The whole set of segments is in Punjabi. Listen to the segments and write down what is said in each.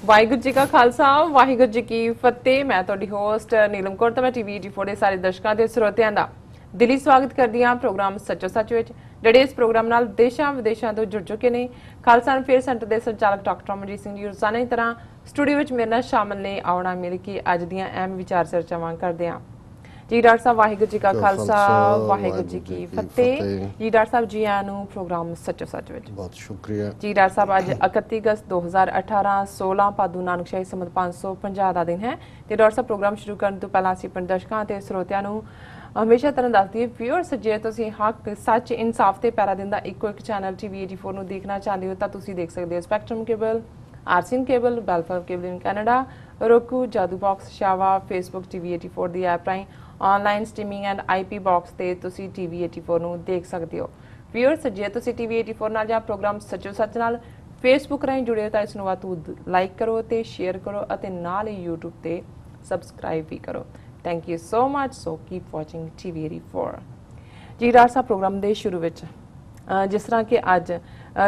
ਵਾਹਿਗੁਰੂ ਜੀ ਕਾ ਖਾਲਸਾ ਵਾਹਿਗੁਰੂ ਜੀ ਕੀ ਫਤਿਹ। ਮੈਂ ਤੁਹਾਡੀ ਹੋਸਟ ਨੀਲਮ ਕੌਰ ਤੇ ਮੈਂ ਟੀਵੀ 84 ਦੇ ਸਾਰੇ ਦਰਸ਼ਕਾਂ ਤੇ ਸਰੋਤਿਆਂ ਦਾ ਦਿਲੀ ਸਵਾਗਤ ਕਰਦੀ ਹਾਂ ਪ੍ਰੋਗਰਾਮ ਸੱਚੋ ਸੱਚ ਵਿੱਚ, ਜਿਹੜੇ ਇਸ ਪ੍ਰੋਗਰਾਮ ਨਾਲ ਦੇਸ਼ਾਂ ਵਿਦੇਸ਼ਾਂ ਤੋਂ ਜੁੜ ਚੁੱਕੇ ਨੇ। ਖਾਲਸਾ ਫੇਅਰ ਸੈਂਟਰ ਦੇ ਸੰਚਾਲਕ ਡਾਕਟਰ ਅਮਰਜੀਤ ਸਿੰਘ ਜੀ ਰੋਜ਼ਾਨਾ ਦੀ ਤਰ੍ਹਾਂ ਸਟੂਡੀਓ ਵਿੱਚ ਮੇਰੇ ਨਾਲ ਸ਼ਾਮਲ ਨੇ। ਆਉਣਾ ਮਿਲ ਕੇ ਅੱਜ ਦੀਆਂ ਅਹਿਮ ਵਿਚਾਰ ਚਰਚਾਵਾਂ ਕਰਦੇ ਹਾਂ। जी डॉक्टर साहब वाहिगुरू जी का खालसा वाहिगुरू जी की फतेह। जी डॉक्टर साहब जी आयां नूं प्रोग्राम सच्चो सच विच बहुत शुक्रिया जी। डॉक्टर साहब अज 31 अगस्त 2018 16 भादू नानकशाही संमत 550 का दिन है। तो डॉक्टर साहब प्रोग्राम शुरू करने तो पहला असीं अपने दर्शकों ते श्रोतियां नूं हमेशा तरह दस दईए व्यूअर्स, जे तुसीं हक सच इंसाफ ते पैरा दिन दा इक्को एक चैनल TV 84 नूं देखना चाहते हो तो तुसीं देख सकते हो स्पैक्ट्रम केबल, आरसीएन केबल, बेलफर cable in Canada, roku, Jadoo box, शावा, फेसबुक TV 84 दी ऐप राहीं online streaming and IP box ते तुसी TV 84 ਨੂੰ ਦੇਖ ਸਕਦੇ ਹੋ। व्यूअर्स, ਜੇ ਤੁਸੀਂ TV 84 ਨਾਲ ਜਾਂ ਪ੍ਰੋਗਰਾਮ ਸੱਚੋ ਸੱਚ ਨਾਲ ਫੇਸਬੁੱਕ ਰਾਹੀਂ ਜੁੜੇ ਹੋ ਤਾਂ ਇਸ ਨੂੰ ਵੱਧ ਤੋਂ ਵੱਧ ਲਾਈਕ ਕਰੋ ਤੇ ਸ਼ੇਅਰ ਕਰੋ ਅਤੇ ਨਾਲ ਹੀ YouTube ਤੇ ਸਬਸਕ੍ਰਾਈਬ ਵੀ ਕਰੋ। Thank you so much. So keep watching TV 84। ਜੀ ਡਾਕਟਰ ਸਾਹਿਬ, ਪ੍ਰੋਗਰਾਮ ਦੇ ਸ਼ੁਰੂ ਵਿੱਚ ਜਿਸ ਤਰ੍ਹਾਂ ਕਿ ਅੱਜ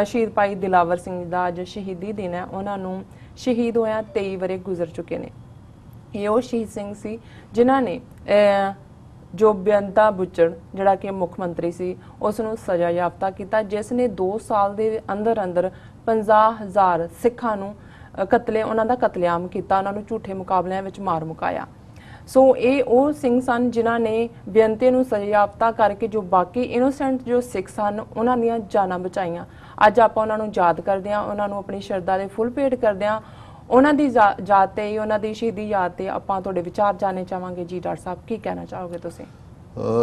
ਸ਼ਹੀਦ ਭਾਈ ਦਿਲਾਵਰ ਸਿੰਘ ਦਾ ਅੱਜ ਸ਼ਹੀਦੀ ਦਿਨ ਹੈ, ਉਹਨਾਂ ਨੂੰ ਸ਼ਹੀਦ ਹੋਇਆ 23 ਵਰੇ ਗੁਜ਼ਰ ਚੁੱਕੇ ਨੇ। ਇਹ ਉਹ ਸ਼ਹੀਦ ਸਿੰਘ ਸੀ ਜਿਨ੍ਹਾਂ ਨੇ ਜੋ ਬੇਅੰਤਾ ਬੁੱਚੜ ਜਿਹੜਾ ਕਿ ਮੁੱਖ ਮੰਤਰੀ ਸੀ ਉਸ ਨੂੰ ਸਜ਼ਾ ਯਾਫਤਾ ਕੀਤਾ, ਜਿਸ ਨੇ 2 ਸਾਲ ਦੇ ਅੰਦਰ ਅੰਦਰ 50,000 ਸਿੱਖਾਂ ਨੂੰ ਉਹਨਾਂ ਦਾ ਕਤਲੇਆਮ ਕੀਤਾ, ਉਹਨਾਂ ਨੂੰ ਝੂਠੇ ਮੁਕਾਬਲਿਆਂ ਵਿੱਚ ਮਾਰ ਮੁਕਾਇਆ। ਸੋ ਇਹ ਉਹ ਸਿੰਘ ਸਨ ਜਿਨ੍ਹਾਂ ਨੇ ਬੇਅੰਤੇ ਨੂੰ ਸਜ਼ਾ ਯਾਫਤਾ ਕਰਕੇ ਜੋ ਬਾਕੀ ਇਨੋਸੈਂਟ ਜੋ ਸਿੱਖ ਸਨ ਉਹਨਾਂ ਦੀਆਂ ਜਾਨਾਂ ਬਚਾਈਆਂ। ਅੱਜ ਆਪਾਂ ਉਹਨਾਂ ਨੂੰ ਯਾਦ ਕਰਦੇ ਹਾਂ, ਉਹਨਾਂ ਨੂੰ ਆਪਣੀ ਸ਼ਰਧਾ ਦੇ ਫੁੱਲ ਭੇਟ ਕਰਦੇ ਹਾਂ। ਉਹਨਾਂ ਦੀ ਯਾਦ ਤੇ ਉਹਨਾਂ ਦੀ ਸ਼ਹੀਦੀ ਯਾਦ ਤੇ ਆਪਾਂ ਤੁਹਾਡੇ ਵਿਚਾਰ ਜਾਣਨੇ ਚਾਹਾਂਗੇ। ਜੀ ਡਾਕਟਰ ਸਾਹਿਬ, ਕੀ ਕਹਿਣਾ ਚਾਹੋਗੇ ਤੁਸੀਂ?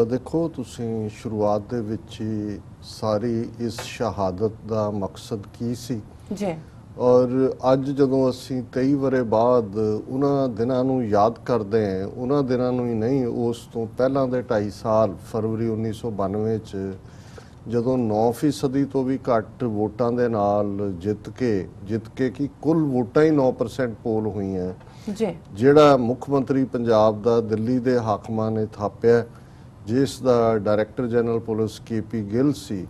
ਦੇਖੋ, ਤੁਸੀਂ ਸ਼ੁਰੂਆਤ ਦੇ ਵਿੱਚ ਹੀ ਸਾਰੀ ਇਸ ਸ਼ਹਾਦਤ ਦਾ ਮਕਸਦ ਕੀ ਸੀ ਜੀ, ਔਰ ਅੱਜ ਜਦੋਂ ਅਸੀਂ 23 ਵਰੇ ਬਾਅਦ ਉਹਨਾਂ ਦਿਨਾਂ ਨੂੰ ਯਾਦ ਕਰਦੇ ਹਾਂ, ਉਹਨਾਂ ਦਿਨਾਂ ਨੂੰ ਹੀ ਨਹੀਂ, ਉਸ ਤੋਂ ਪਹਿਲਾਂ ਦੇ 2.5 ਸਾਲ ਫਰਵਰੀ 1992 'ਚ ਜਦੋਂ 9% ਤੋਂ ਵੀ ਘੱਟ ਵੋਟਾਂ ਦੇ ਨਾਲ ਜਿੱਤ ਕੇ ਕਿ ਕੁੱਲ ਵੋਟਾਂ ਹੀ 9% ਪੋਲ ਹੋਈਆਂ ਜੀ, ਜਿਹੜਾ ਮੁੱਖ ਮੰਤਰੀ ਪੰਜਾਬ ਦਾ ਦਿੱਲੀ ਦੇ ਹਾਕਮਾਂ ਨੇ ਥਾਪਿਆ, ਜਿਸ ਦਾ director general police KP Gill ਸੀ,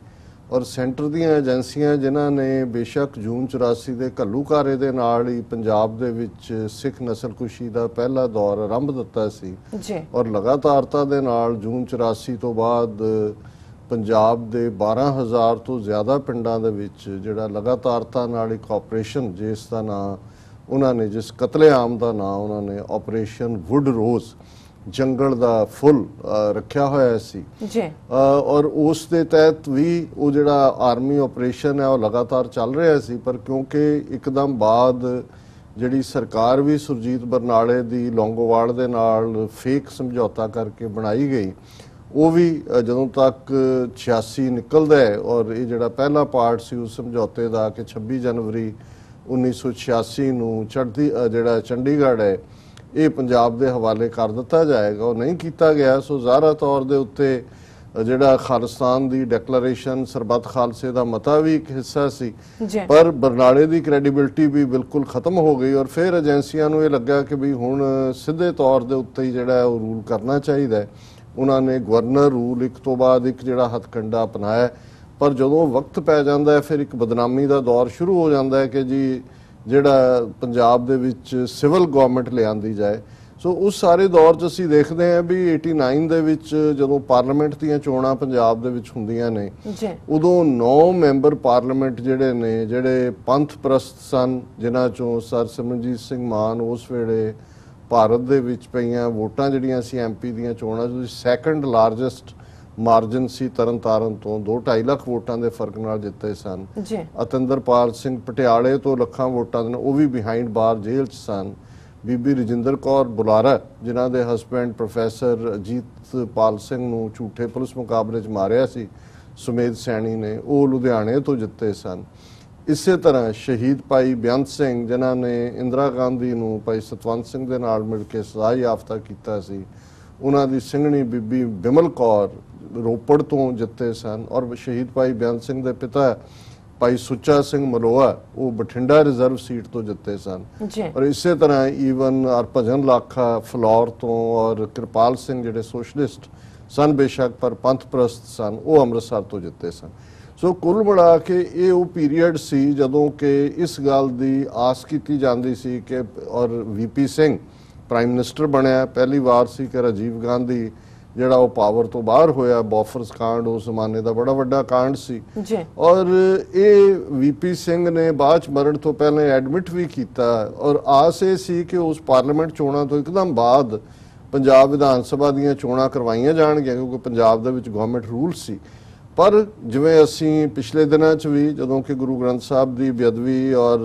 ਔਰ ਸੈਂਟਰ ਦੀਆਂ ਏਜੰਸੀਆਂ ਜਿਨ੍ਹਾਂ ਨੇ ਬੇਸ਼ੱਕ ਜੂਨ 84 ਦੇ ਘੱਲੂਘਾਰੇ ਦੇ ਨਾਲ ਹੀ ਪੰਜਾਬ ਦੇ ਵਿੱਚ ਸਿੱਖ ਨਸਲਕੁਸ਼ੀ ਦਾ ਪਹਿਲਾ ਦੌਰ ਆਰੰਭ ਦਿੱਤਾ ਸੀ ਜੀ, ਔਰ ਲਗਾਤਾਰਤਾ ਦੇ ਨਾਲ ਜੂਨ 84 ਤੋਂ ਬਾਅਦ ਪੰਜਾਬ ਦੇ 12,000 ਤੋਂ ਜ਼ਿਆਦਾ ਪਿੰਡਾਂ ਦੇ ਵਿੱਚ ਜਿਹੜਾ ਲਗਾਤਾਰਤਾ ਨਾਲ ਇੱਕ ਆਪਰੇਸ਼ਨ, ਜਿਸ ਦਾ ਨਾਂ ਉਹਨਾਂ ਨੇ, ਜਿਸ ਕਤਲੇਆਮ ਦਾ ਨਾਂ ਉਹਨਾਂ ਨੇ ਆਪਰੇਸ਼ਨ ਵੁੱਡ ਰੋਜ਼, ਜੰਗਲ ਦਾ ਫੁੱਲ ਰੱਖਿਆ ਹੋਇਆ ਸੀ ਜੀ, ਔਰ ਉਸ ਦੇ ਤਹਿਤ ਵੀ ਉਹ ਜਿਹੜਾ ਆਰਮੀ ਆਪਰੇਸ਼ਨ ਹੈ ਉਹ ਲਗਾਤਾਰ ਚੱਲ ਰਿਹਾ ਸੀ। ਪਰ ਕਿਉਂਕਿ ਇੱਕਦਮ ਬਾਅਦ ਜਿਹੜੀ ਸਰਕਾਰ ਵੀ ਸੁਰਜੀਤ ਬਰਨਾਲੇ ਦੀ ਲੌਂਗੋਵਾਲ ਦੇ ਨਾਲ ਫੇਕ ਸਮਝੌਤਾ ਕਰਕੇ ਬਣਾਈ ਗਈ, ਉਹ ਵੀ ਜਦੋਂ ਤੱਕ 86 ਨਿਕਲਦਾ ਹੈ, ਔਰ ਇਹ ਜਿਹੜਾ ਪਹਿਲਾ ਪਾਰਟ ਸੀ ਉਸ ਸਮਝੌਤੇ ਦਾ ਕਿ 26 ਜਨਵਰੀ 1986 ਨੂੰ ਜਿਹੜਾ ਚੰਡੀਗੜ੍ਹ ਹੈ ਇਹ ਪੰਜਾਬ ਦੇ ਹਵਾਲੇ ਕਰ ਦਿੱਤਾ ਜਾਏਗਾ, ਉਹ ਨਹੀਂ ਕੀਤਾ ਗਿਆ। ਸੋ ਜ਼ਾਹਰਾ ਤੌਰ ਦੇ ਉੱਤੇ ਜਿਹੜਾ ਖਾਲਿਸਤਾਨ ਦੀ ਡੈਕਲੇਰੇਸ਼ਨ, ਸਰਬੱਤ ਖਾਲਸੇ ਦਾ ਮਤਾ ਵੀ ਇੱਕ ਹਿੱਸਾ ਸੀ, ਪਰ ਬਰਨਾਲੇ ਦੀ ਕ੍ਰੈਡੀਬਿਲਿਟੀ ਵੀ ਬਿਲਕੁਲ ਖਤਮ ਹੋ ਗਈ। ਔਰ ਫਿਰ ਏਜੰਸੀਆਂ ਨੂੰ ਇਹ ਲੱਗਾ ਕਿ ਵੀ ਹੁਣ ਸਿੱਧੇ ਤੌਰ ਦੇ ਉੱਤੇ ਹੀ ਜਿਹੜਾ ਉਹ ਰੂਲ ਕਰਨਾ ਚਾਹੀਦਾ ਹੈ। ਉਹਨਾਂ ਨੇ ਗਵਰਨਰ ਰੂਲ ਇੱਕ ਤੋਂ ਬਾਅਦ ਇੱਕ ਜਿਹੜਾ ਹੱਥਕੰਡਾ ਅਪਣਾਇਆ, ਪਰ ਜਦੋਂ ਵਕਤ ਪੈ ਜਾਂਦਾ ਹੈ ਫਿਰ ਇੱਕ ਬਦਨਾਮੀ ਦਾ ਦੌਰ ਸ਼ੁਰੂ ਹੋ ਜਾਂਦਾ ਹੈ ਕਿ ਜੀ ਜਿਹੜਾ ਪੰਜਾਬ ਦੇ ਵਿੱਚ ਸਿਵਲ ਗਵਰਨਮੈਂਟ ਲਿਆਂਦੀ ਜਾਏ। ਸੋ ਉਸ ਸਾਰੇ ਦੌਰ 'ਚ ਅਸੀਂ ਦੇਖਦੇ ਹਾਂ ਵੀ 89 ਦੇ ਵਿੱਚ ਜਦੋਂ ਪਾਰਲੀਮੈਂਟ ਦੀਆਂ ਚੋਣਾਂ ਪੰਜਾਬ ਦੇ ਵਿੱਚ ਹੁੰਦੀਆਂ ਨੇ, ਉਦੋਂ 9 ਮੈਂਬਰ ਪਾਰਲੀਮੈਂਟ ਜਿਹੜੇ ਪੰਥ ਪ੍ਰਸਤ ਸਨ, ਜਿਨ੍ਹਾਂ 'ਚੋਂ ਸਰ ਸਿਮਰਨਜੀਤ ਸਿੰਘ ਮਾਨ ਉਸ ਵੇਲੇ ਭਾਰਤ ਦੇ ਵਿੱਚ ਪਈਆਂ ਵੋਟਾਂ ਜਿਹੜੀਆਂ ਸੀ MP ਦੀਆਂ ਚੋਣਾਂ 'ਚ ਸੈਕੰਡ ਲਾਰਜੈਸਟ ਮਾਰਜਨ ਸੀ, ਤਰਨਤਾਰਨ ਤੋਂ 2-2.5 ਲੱਖ ਵੋਟਾਂ ਦੇ ਫਰਕ ਨਾਲ ਜਿੱਤੇ ਸਨ। ਅਤਿੰਦਰਪਾਲ ਸਿੰਘ ਪਟਿਆਲੇ ਤੋਂ ਲੱਖਾਂ ਵੋਟਾਂ ਦੇ, ਉਹ ਵੀ ਬਿਹਾਈਂਡ ਬਾਰ ਜੇਲ੍ਹ 'ਚ ਸਨ। ਬੀਬੀ ਰਜਿੰਦਰ ਕੌਰ ਬੁਲਾਰਾ, ਜਿਨ੍ਹਾਂ ਦੇ ਹਸਬੈਂਡ ਪ੍ਰੋਫੈਸਰ ਅਜੀਤਪਾਲ ਸਿੰਘ ਨੂੰ ਝੂਠੇ ਪੁਲਿਸ ਮੁਕਾਬਲੇ 'ਚ ਮਾਰਿਆ ਸੀ ਸੁਮੇਧ ਸੈਣੀ ਨੇ, ਉਹ ਲੁਧਿਆਣੇ ਤੋਂ ਜਿੱਤੇ ਸਨ। ਇਸੇ ਤਰ੍ਹਾਂ ਸ਼ਹੀਦ ਭਾਈ ਬੇਅੰਤ ਸਿੰਘ, ਜਿਨ੍ਹਾਂ ਨੇ ਇੰਦਰਾ ਗਾਂਧੀ ਨੂੰ ਭਾਈ ਸਤਵੰਤ ਸਿੰਘ ਦੇ ਨਾਲ ਮਿਲ ਕੇ ਸਜ਼ਾ ਯਾਫਤਾ ਕੀਤਾ ਸੀ, ਉਹਨਾਂ ਦੀ ਸਿੰਘਣੀ ਬੀਬੀ ਬਿਮਲ ਕੌਰ ਰੋਪੜ ਤੋਂ ਜਿੱਤੇ ਸਨ। ਔਰ ਸ਼ਹੀਦ ਭਾਈ ਬੇਅੰਤ ਸਿੰਘ ਦੇ ਪਿਤਾ ਭਾਈ ਸੁੱਚਾ ਸਿੰਘ ਮਲੋਆ, ਉਹ ਬਠਿੰਡਾ ਰਿਜ਼ਰਵ ਸੀਟ ਤੋਂ ਜਿੱਤੇ ਸਨ। ਔਰ ਇਸੇ ਤਰ੍ਹਾਂ ਈਵਨ ਹਰਭਜਨ ਲਾਖਾ ਫਲੌਰ ਤੋਂ, ਔਰ ਕਿਰਪਾਲ ਸਿੰਘ ਜਿਹੜੇ ਸੋਸ਼ਲਿਸਟ ਸਨ ਬੇਸ਼ੱਕ ਪਰ ਪੰਥ ਪ੍ਰਸਤ ਸਨ, ਉਹ ਅੰਮ੍ਰਿਤਸਰ ਤੋਂ ਜਿੱਤੇ ਸਨ। ਸੋ ਕੁੱਲ ਮਿਲਾ ਕੇ ਇਹ ਉਹ ਪੀਰੀਅਡ ਸੀ ਜਦੋਂ ਕਿ ਇਸ ਗੱਲ ਦੀ ਆਸ ਕੀਤੀ ਜਾਂਦੀ ਸੀ ਕਿ ਔਰ ਵੀਪੀ ਸਿੰਘ ਪ੍ਰਾਈਮ ਮਿਨਿਸਟਰ ਬਣਿਆ, ਪਹਿਲੀ ਵਾਰ ਸੀ ਕਿ ਰਾਜੀਵ ਗਾਂਧੀ ਜਿਹੜਾ ਉਹ ਪਾਵਰ ਤੋਂ ਬਾਹਰ ਹੋਇਆ। ਬੋਫਰਸ ਕਾਂਡ ਉਸ ਜ਼ਮਾਨੇ ਦਾ ਬੜਾ ਵੱਡਾ ਕਾਂਡ ਸੀ ਜੀ। ਔਰ ਇਹ ਵੀਪੀ ਸਿੰਘ ਨੇ ਬਾਅਦ ਚ ਮਰਨ ਤੋਂ ਪਹਿਲਾਂ ਐਡਮਿਟ ਵੀ ਕੀਤਾ ਔਰ ਆਸ ਇਹ ਸੀ ਕਿ ਉਸ ਪਾਰਲੀਮੈਂਟ ਚੋਣਾਂ ਤੋਂ ਇੱਕਦਮ ਬਾਅਦ ਪੰਜਾਬ ਵਿਧਾਨ ਸਭਾ ਦੀਆਂ ਚੋਣਾਂ ਕਰਵਾਈਆਂ ਜਾਣਗੀਆਂ, ਕਿਉਂਕਿ ਪੰਜਾਬ ਦੇ ਵਿੱਚ ਗਵਰਨਮੈਂਟ ਰੂਲ ਸੀ। ਪਰ ਜਿਵੇਂ ਅਸੀਂ ਪਿਛਲੇ ਦਿਨਾਂ 'ਚ ਵੀ ਜਦੋਂ ਕਿ ਗੁਰੂ ਗ੍ਰੰਥ ਸਾਹਿਬ ਦੀ ਬੇਅਦਬੀ ਔਰ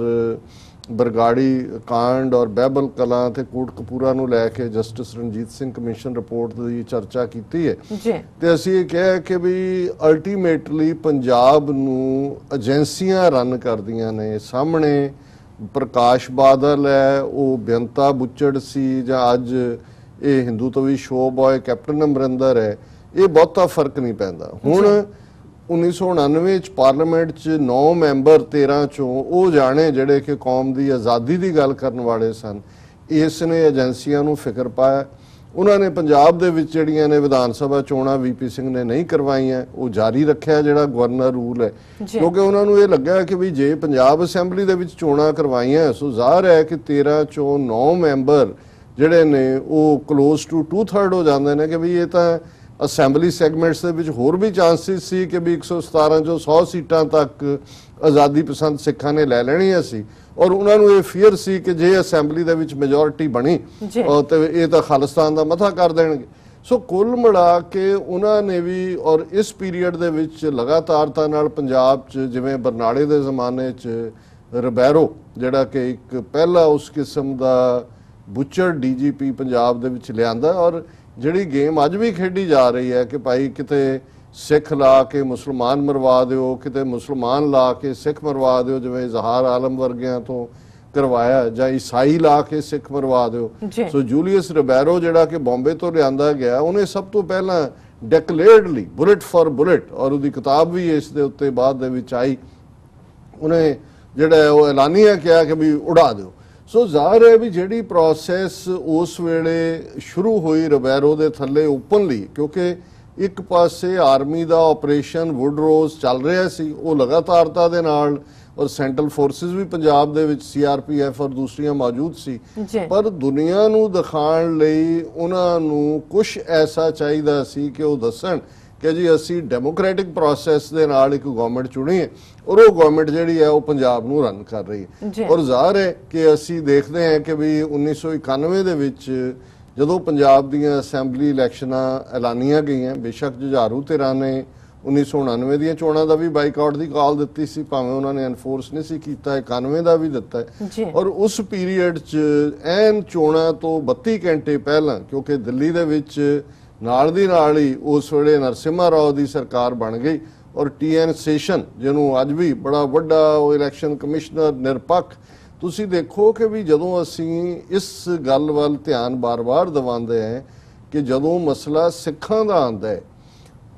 ਬਰਗਾੜੀ ਕਾਂਡ ਔਰ ਬਹਿਬਲ ਕਲਾਂ ਤੇ ਕੋਟਕਪੂਰਾ ਨੂੰ ਲੈ ਕੇ justice Ranjit Singh commission report ਦੀ ਚਰਚਾ ਕੀਤੀ ਹੈ ਤੇ ਅਸੀਂ ਇਹ ਕਿਹਾ ਕਿ ਵੀ ਅਲਟੀਮੇਟਲੀ ਪੰਜਾਬ ਨੂੰ ਏਜੰਸੀਆਂ ਰਨ ਕਰਦੀਆਂ ਨੇ। ਸਾਹਮਣੇ ਪ੍ਰਕਾਸ਼ ਬਾਦਲ ਹੈ, ਉਹ ਬੇਅੰਤਾ ਬੁੱਚੜ ਸੀ, ਜਾਂ ਅੱਜ ਇਹ ਹਿੰਦੂਤਵੀ ਸ਼ੋ ਬॉय ਕੈਪਟਨ ਅਮਰਿੰਦਰ ਹੈ, ਇਹ ਬਹੁਤਾ ਫਰਕ ਨਹੀਂ ਪੈਂਦਾ। ਹੁਣ 1999 ਚ ਪਾਰਲੀਮੈਂਟ ਚ 9 ਮੈਂਬਰ 13 ਚੋਂ ਉਹ ਜਾਣੇ ਜਿਹੜੇ ਕਿ ਕੌਮ ਦੀ ਆਜ਼ਾਦੀ ਦੀ ਗੱਲ ਕਰਨ ਵਾਲੇ ਸਨ। ਇਸ ਨੇ ਏਜੰਸੀਆਂ ਨੂੰ ਫਿਕਰ ਪਾਇਆ। ਉਹਨਾਂ ਨੇ ਪੰਜਾਬ ਦੇ ਵਿੱਚ ਜਿਹੜੀਆਂ ਨੇ ਵਿਧਾਨ ਸਭਾ ਚੋਣਾਂ ਵੀਪੀ ਸਿੰਘ ਨੇ ਨਹੀਂ ਕਰਵਾਈਆਂ, ਉਹ ਜਾਰੀ ਰੱਖਿਆ ਜਿਹੜਾ ਗਵਰਨਰ ਰੂਲ ਹੈ, ਕਿਉਂਕਿ ਉਹਨਾਂ ਨੂੰ ਇਹ ਲੱਗਾ ਕਿ ਵੀ ਜੇ ਪੰਜਾਬ ਅਸੈਂਬਲੀ ਦੇ ਵਿੱਚ ਚੋਣਾਂ ਕਰਵਾਈਆਂ ਸੋ ਜ਼ਾਹਰ ਹੈ ਕਿ 13 ਚੋਂ 9 ਮੈਂਬਰ ਜਿਹੜੇ ਨੇ ਉਹ ਕਲੋਜ਼ ਟੂ 2/3 ਹੋ ਜਾਂਦੇ ਨੇ ਕਿ ਵੀ ਇਹ ਤਾਂ ਅਸੈਂਬਲੀ ਸੈਗਮੈਂਟਸ ਦੇ ਵਿੱਚ ਹੋਰ ਵੀ ਚਾਂਸਿਸ ਸੀ ਕਿ ਵੀ 117 ਚੋਂ 100 ਸੀਟਾਂ ਤੱਕ ਆਜ਼ਾਦੀ ਪਸੰਦ ਸਿੱਖਾਂ ਨੇ ਲੈ ਲੈਣੀਆਂ ਸੀ ਔਰ ਉਹਨਾਂ ਨੂੰ ਇਹ ਫੀਅਰ ਸੀ ਕਿ ਜੇ ਅਸੈਂਬਲੀ ਦੇ ਵਿੱਚ ਮੈਜੋਰਿਟੀ ਬਣੀ ਤੇ ਇਹ ਤਾਂ ਖਾਲਿਸਤਾਨ ਦਾ ਮੱਥਾ ਕਰ ਦੇਣਗੇ। ਸੋ ਕੁੱਲ ਮਿਲਾ ਕੇ ਉਹਨਾਂ ਨੇ ਵੀ ਔਰ ਇਸ ਪੀਰੀਅਡ ਦੇ ਵਿੱਚ ਲਗਾਤਾਰਤਾ ਨਾਲ ਪੰਜਾਬ 'ਚ ਜਿਵੇਂ ਬਰਨਾਲੇ ਦੇ ਜ਼ਮਾਨੇ 'ਚ ਰਿਬੈਰੋ ਜਿਹੜਾ ਕਿ ਇੱਕ ਪਹਿਲਾ ਉਸ ਕਿਸਮ ਦਾ ਬੁੱਚੜ ਡੀਜੀਪੀ ਪੰਜਾਬ ਦੇ ਵਿੱਚ ਲਿਆਂਦਾ ਔਰ ਜਿਹੜੀ ਗੇਮ ਅੱਜ ਵੀ ਖੇਡੀ ਜਾ ਰਹੀ ਹੈ ਕਿ ਭਾਈ ਕਿਤੇ ਸਿੱਖ ਲਾ ਕੇ ਮੁਸਲਮਾਨ ਮਰਵਾ ਦਿਓ, ਕਿਤੇ ਮੁਸਲਮਾਨ ਲਾ ਕੇ ਸਿੱਖ ਮਰਵਾ ਦਿਓ, ਜਿਵੇਂ ਇਜ਼ਹਾਰ ਆਲਮ ਵਰਗਿਆਂ ਤੋਂ ਕਰਵਾਇਆ, ਜਾਂ ਈਸਾਈ ਲਾ ਕੇ ਸਿੱਖ ਮਰਵਾ ਦਿਓ। ਸੋ ਜੂਲੀਅਸ ਰਿਬੈਰੋ ਜਿਹੜਾ ਕਿ ਬੰਬੇ ਤੋਂ ਲਿਆਂਦਾ ਗਿਆ, ਉਹਨੇ ਸਭ ਤੋਂ ਪਹਿਲਾਂ ਡਿਕਲੇਅਰਡਲੀ ਬੁਲਟ ਫॉर ਬੁਲਟ, ਔਰ ਉਹਦੀ ਕਿਤਾਬ ਵੀ ਇਸ ਦੇ ਉੱਤੇ ਬਾਅਦ ਦੇ ਵਿੱਚ ਆਈ, ਉਹਨੇ ਜਿਹੜਾ ਉਹ ਐਲਾਨੀਆ ਕਿਹਾ ਕਿ ਵੀ ਉਡਾ ਦਿਓ। ਸੋ ਜ਼ਾਹਰ ਹੈ ਵੀ ਜਿਹੜੀ ਪ੍ਰੋਸੈਸ ਉਸ ਵੇਲੇ ਸ਼ੁਰੂ ਹੋਈ ਰਿਬੈਰੋ ਦੇ ਥੱਲੇ ਓਪਨਲੀ, ਕਿਉਂਕਿ ਇੱਕ ਪਾਸੇ ਆਰਮੀ ਦਾ ਆਪਰੇਸ਼ਨ ਵੁੱਡਰੋਜ਼ ਚੱਲ ਰਿਹਾ ਸੀ, ਉਹ ਲਗਾਤਾਰਤਾ ਦੇ ਨਾਲ, ਔਰ ਸੈਂਟਰਲ ਫੋਰਸਿਸ ਵੀ ਪੰਜਾਬ ਦੇ ਵਿੱਚ ਸੀਆਰਪੀਐਫ ਔਰ ਦੂਸਰੀਆਂ ਮੌਜੂਦ ਸੀ, ਪਰ ਦੁਨੀਆ ਨੂੰ ਦਿਖਾਉਣ ਲਈ ਉਹਨਾਂ ਨੂੰ ਕੁਝ ਐਸਾ ਚਾਹੀਦਾ ਸੀ ਕਿ ਉਹ ਦੱਸਣ ਕਿ ਜੀ ਅਸੀਂ ਡੈਮੋਕ੍ਰੈਟਿਕ ਪ੍ਰੋਸੈਸ ਦੇ ਨਾਲ ਇੱਕ ਗਵਰਨਮੈਂਟ ਚੁਣੀ ਹੈ ਔਰ ਉਹ ਗਵਰਨਮੈਂਟ ਜਿਹੜੀ ਹੈ ਉਹ ਪੰਜਾਬ ਨੂੰ ਰਨ ਕਰ ਰਹੀ ਹੈ। ਔਰ ਜ਼ਾਹਰ ਹੈ ਕਿ ਅਸੀਂ ਦੇਖਦੇ ਹਾਂ ਕਿ ਵੀ 1991 ਦੇ ਵਿੱਚ ਜਦੋਂ ਪੰਜਾਬ ਦੀਆਂ ਅਸੈਂਬਲੀ ਇਲੈਕਸ਼ਨਾਂ ਐਲਾਨੀਆਂ ਗਈਆਂ, ਬੇਸ਼ੱਕ ਜੁਝਾਰੂ ਧਿਰਾਂ ਨੇ 1999 ਦੀਆਂ ਚੋਣਾਂ ਦਾ ਵੀ ਬਾਈਕਾਟ ਦੀ ਕਾਲ ਦਿੱਤੀ ਸੀ, ਭਾਵੇਂ ਉਹਨਾਂ ਨੇ ਐਨਫੋਰਸ ਨਹੀਂ ਸੀ ਕੀਤਾ, 91 ਦਾ ਵੀ ਦਿੱਤਾ ਔਰ ਉਸ ਪੀਰੀਅਡ 'ਚ ਐਨ ਚੋਣਾਂ ਤੋਂ 32 ਘੰਟੇ ਪਹਿਲਾਂ, ਕਿਉਂਕਿ ਦਿੱਲੀ ਦੇ ਵਿੱਚ ਨਾਲ ਦੀ ਨਾਲ ਹੀ ਉਸ ਵੇਲੇ ਨਰਸਿਮਹਾ ਰਾਓ ਦੀ ਸਰਕਾਰ ਬਣ ਗਈ ਔਰ TN ਸੈਸ਼ਨ ਜਿਹਨੂੰ ਅੱਜ ਵੀ ਬੜਾ ਵੱਡਾ ਉਹ ਇਲੈਕਸ਼ਨ ਕਮਿਸ਼ਨਰ ਨਿਰਪੱਖ, ਤੁਸੀਂ ਦੇਖੋ ਕਿ ਵੀ ਜਦੋਂ ਅਸੀਂ ਇਸ ਗੱਲ ਵੱਲ ਧਿਆਨ ਬਾਰ-ਬਾਰ ਦਿਵਾਉਂਦੇ ਹਾਂ ਕਿ ਜਦੋਂ ਮਸਲਾ ਸਿੱਖਾਂ ਦਾ ਆਉਂਦਾ ਹੈ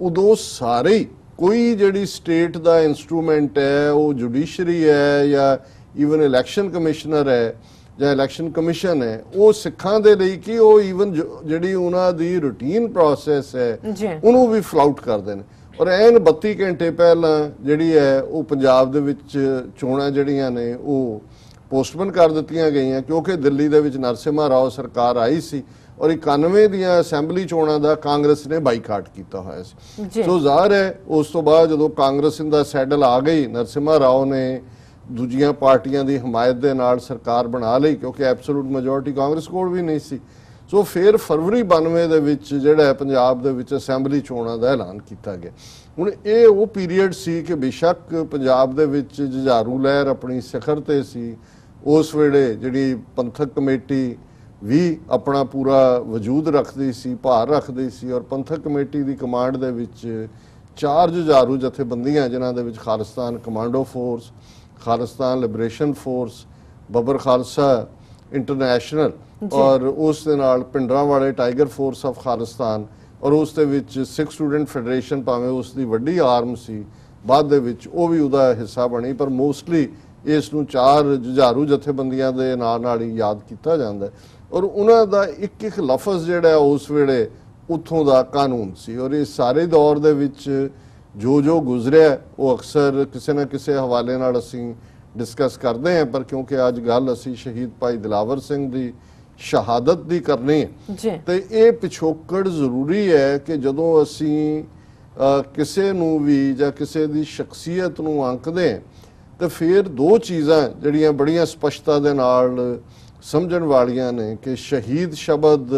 ਉਦੋਂ ਸਾਰੇ ਕੋਈ ਜਿਹੜੀ ਸਟੇਟ ਦਾ ਇਨਸਟਰੂਮੈਂਟ ਹੈ, ਉਹ ਜੁਡੀਸ਼ਰੀ ਹੈ ਜਾਂ ਈਵਨ ਇਲੈਕਸ਼ਨ ਕਮਿਸ਼ਨਰ ਹੈ ਜਾਂ ਇਲੈਕਸ਼ਨ ਕਮਿਸ਼ਨ ਹੈ, ਉਹ ਸਿੱਖਾਂ ਦੇ ਲਈ ਕਿ ਉਹ ਈਵਨ ਜਿਹੜੀ ਉਹਨਾਂ ਦੀ ਰੂਟੀਨ ਪ੍ਰੋਸੈਸ ਹੈ ਉਹਨੂੰ ਵੀ ਫਲਾਊਟ ਕਰਦੇ ਨੇ। ਔਰ ਐਨ 32 ਘੰਟੇ ਪਹਿਲਾਂ ਜਿਹੜੀ ਹੈ ਉਹ ਪੰਜਾਬ ਦੇ ਵਿੱਚ ਚੋਣਾਂ ਜਿਹੜੀਆਂ ਨੇ ਉਹ ਪੋਸਟਪੋਨ ਕਰ ਦਿੱਤੀਆਂ ਗਈਆਂ, ਕਿਉਂਕਿ ਦਿੱਲੀ ਦੇ ਵਿੱਚ ਨਰਸਿਮਹਾ ਰਾਓ ਸਰਕਾਰ ਆਈ ਸੀ ਔਰ 91 ਦੀਆਂ ਅਸੈਂਬਲੀ ਚੋਣਾਂ ਦਾ ਕਾਂਗਰਸ ਨੇ ਬਾਈਕਾਟ ਕੀਤਾ ਹੋਇਆ ਸੀ। ਸੋ ਜ਼ਾਹਰ ਹੈ ਉਸ ਤੋਂ ਬਾਅਦ ਜਦੋਂ ਕਾਂਗਰਸ ਦਾ ਸੈਡਲ ਆ ਗਈ, ਨਰਸਿਮਹਾ ਰਾਓ ਨੇ ਦੂਜੀਆਂ ਪਾਰਟੀਆਂ ਦੀ ਹਮਾਇਤ ਦੇ ਨਾਲ ਸਰਕਾਰ ਬਣਾ ਲਈ, ਕਿਉਂਕਿ ਐਬਸੋਲੂਟ ਮੈਜੋਰਿਟੀ ਕਾਂਗਰਸ ਕੋਲ ਵੀ ਨਹੀਂ ਸੀ। ਸੋ ਫਿਰ ਫਰਵਰੀ 92 ਦੇ ਵਿੱਚ ਜਿਹੜਾ ਪੰਜਾਬ ਦੇ ਵਿੱਚ ਅਸੈਂਬਲੀ ਚੋਣਾਂ ਦਾ ਐਲਾਨ ਕੀਤਾ ਗਿਆ। ਹੁਣ ਇਹ ਉਹ ਪੀਰੀਅਡ ਸੀ ਕਿ ਬੇਸ਼ੱਕ ਪੰਜਾਬ ਦੇ ਵਿੱਚ ਜੁਝਾਰੂ ਲਹਿਰ ਆਪਣੀ ਸਿਖਰ ਤੇ ਸੀ, ਉਸ ਵੇਲੇ ਜਿਹੜੀ ਪੰਥਕ ਕਮੇਟੀ ਵੀ ਆਪਣਾ ਪੂਰਾ ਵਜੂਦ ਰੱਖਦੀ ਸੀ, ਭਾਰ ਰੱਖਦੀ ਸੀ ਔਰ ਪੰਥਕ ਕਮੇਟੀ ਦੀ ਕਮਾਂਡ ਦੇ ਵਿੱਚ 4 ਜੁਝਾਰੂ ਜਥੇਬੰਦੀਆਂ ਜਿਨ੍ਹਾਂ ਦੇ ਵਿੱਚ Khalistan commando force, Khalistan liberation force, Babbar Khalsa international ਔਰ ਉਸ ਦੇ ਨਾਲ Bhindranwale tiger force of Khalistan ਔਰ ਉਸ ਦੇ ਵਿੱਚ ਸਿੱਖ ਸਟੂਡੈਂਟ ਫੈਡਰੇਸ਼ਨ, ਭਾਵੇਂ ਉਸ ਦੀ ਵੱਡੀ ਆਰਮ ਸੀ, ਬਾਅਦ ਦੇ ਵਿੱਚ ਉਹ ਵੀ ਉਹਦਾ ਹਿੱਸਾ ਬਣੀ, ਪਰ ਮੋਸਟਲੀ ਇਸ ਨੂੰ 4 ਜੁਝਾਰੂ ਜਥੇਬੰਦੀਆਂ ਦੇ ਨਾਲ ਹੀ ਯਾਦ ਕੀਤਾ ਜਾਂਦਾ ਔਰ ਉਹਨਾਂ ਦਾ ਇੱਕ ਲਫ਼ਜ਼ ਜਿਹੜਾ ਉਸ ਵੇਲੇ ਉੱਥੋਂ ਦਾ ਕਾਨੂੰਨ ਸੀ। ਔਰ ਇਸ ਸਾਰੇ ਦੌਰ ਦੇ ਵਿੱਚ ਜੋ ਗੁਜ਼ਰਿਆ ਉਹ ਅਕਸਰ ਕਿਸੇ ਨਾ ਕਿਸੇ ਹਵਾਲੇ ਨਾਲ ਅਸੀਂ ਡਿਸਕਸ ਕਰਦੇ ਹਾਂ, ਪਰ ਕਿਉਂਕਿ ਅੱਜ ਗੱਲ ਅਸੀਂ ਸ਼ਹੀਦ ਭਾਈ ਦਿਲਾਵਰ ਸਿੰਘ ਦੀ ਸ਼ਹਾਦਤ ਦੀ ਕਰਨੀ ਹੈ ਤੇ ਇਹ ਪਿਛੋਕੜ ਜ਼ਰੂਰੀ ਹੈ ਕਿ ਜਦੋਂ ਅਸੀਂ ਕਿਸੇ ਨੂੰ ਵੀ ਜਾਂ ਕਿਸੇ ਦੀ ਸ਼ਖਸੀਅਤ ਨੂੰ ਅੰਕਦੇ ਤੇ ਫਿਰ ਦੋ ਚੀਜ਼ਾਂ ਜਿਹੜੀਆਂ ਬੜੀਆਂ ਸਪਸ਼ਟਤਾ ਦੇ ਨਾਲ ਸਮਝਣ ਵਾਲੀਆਂ ਨੇ ਕਿ ਸ਼ਹੀਦ ਸ਼ਬਦ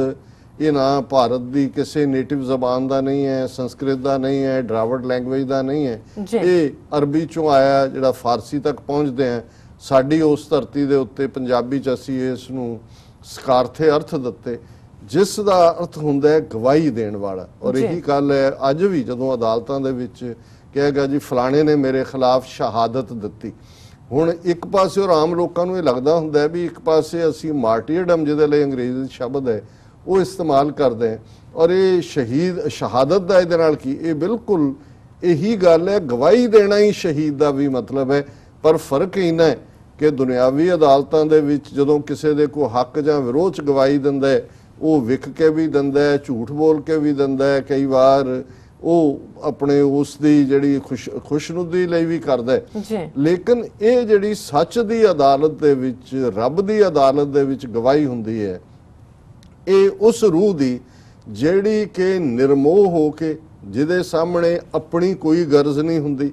ਇਹ ਨਾ ਭਾਰਤ ਦੀ ਕਿਸੇ ਨੇਟਿਵ ਜ਼ਬਾਨ ਦਾ ਨਹੀਂ ਹੈ, ਸੰਸਕ੍ਰਿਤ ਦਾ ਨਹੀਂ ਹੈ, ਡਰਾਵਿਡ ਲੈਂਗੁਏਜ ਦਾ ਨਹੀਂ ਹੈ, ਇਹ ਅਰਬੀ ਚੋਂ ਆਇਆ ਜਿਹੜਾ ਫਾਰਸੀ ਤੱਕ ਪਹੁੰਚਦੇ ਆ। ਸਾਡੀ ਉਸ ਧਰਤੀ ਦੇ ਉੱਤੇ ਪੰਜਾਬੀ ਚ ਅਸੀਂ ਇਸ ਨੂੰ ਸਕਾਰਥੇ ਅਰਥ ਦਿੱਤੇ ਜਿਸ ਦਾ ਅਰਥ ਹੁੰਦਾ ਹੈ ਗਵਾਹੀ ਦੇਣ ਵਾਲਾ। ਔਰ ਇਹੀ ਗੱਲ ਹੈ ਅੱਜ ਵੀ ਜਦੋਂ ਅਦਾਲਤਾਂ ਦੇ ਵਿੱਚ ਕਿਹਾ ਗਿਆ ਜੀ ਫਲਾਣੇ ਨੇ ਮੇਰੇ ਖਿਲਾਫ ਸ਼ਹਾਦਤ ਦਿੱਤੀ, ਹੁਣ ਇੱਕ ਪਾਸੇ ਔਰ ਆਮ ਲੋਕਾਂ ਨੂੰ ਇਹ ਲੱਗਦਾ ਹੁੰਦਾ ਵੀ ਇੱਕ ਪਾਸੇ ਅਸੀਂ ਮਾਰਟੀਰਡਮ ਜਿਹਦੇ ਲਈ ਅੰਗਰੇਜ਼ੀ ਸ਼ਬਦ ਹੈ ਉਹ ਇਸਤੇਮਾਲ ਕਰਦੇ ਹਾਂ ਔਰ ਇਹ ਸ਼ਹਾਦਤ ਦਾ ਇਹਦੇ ਨਾਲ ਕੀ, ਇਹ ਬਿਲਕੁਲ ਇਹੀ ਗੱਲ ਹੈ, ਗਵਾਹੀ ਦੇਣਾ ਹੀ ਸ਼ਹੀਦ ਦਾ ਵੀ ਮਤਲਬ ਹੈ। ਪਰ ਫਰਕ ਇਹਨਾਂ ਹੈ ਕਿ ਦੁਨਿਆਵੀ ਅਦਾਲਤਾਂ ਦੇ ਵਿੱਚ ਜਦੋਂ ਕਿਸੇ ਦੇ ਕੋਈ ਹੱਕ ਜਾਂ ਵਿਰੋਧ 'ਚ ਗਵਾਹੀ ਦਿੰਦਾ ਹੈ ਉਹ ਵਿਕ ਕੇ ਵੀ ਦਿੰਦਾ ਹੈ, ਝੂਠ ਬੋਲ ਕੇ ਵੀ ਦਿੰਦਾ ਹੈ, ਕਈ ਵਾਰ ਉਹ ਆਪਣੇ ਉਸ ਦੀ ਜਿਹੜੀ ਖੁਸ਼ਨੁਦੀ ਲਈ ਵੀ ਕਰਦਾ ਹੈ। ਲੇਕਿਨ ਇਹ ਜਿਹੜੀ ਸੱਚ ਦੀ ਅਦਾਲਤ ਦੇ ਵਿੱਚ, ਰੱਬ ਦੀ ਅਦਾਲਤ ਦੇ ਵਿੱਚ ਗਵਾਹੀ ਹੁੰਦੀ ਹੈ, ਇਹ ਉਸ ਰੂਹ ਦੀ ਜਿਹੜੀ ਕਿ ਨਿਰਮੋਹ ਹੋ ਕੇ, ਜਿਹਦੇ ਸਾਹਮਣੇ ਆਪਣੀ ਕੋਈ ਗਰਜ਼ ਨਹੀਂ ਹੁੰਦੀ,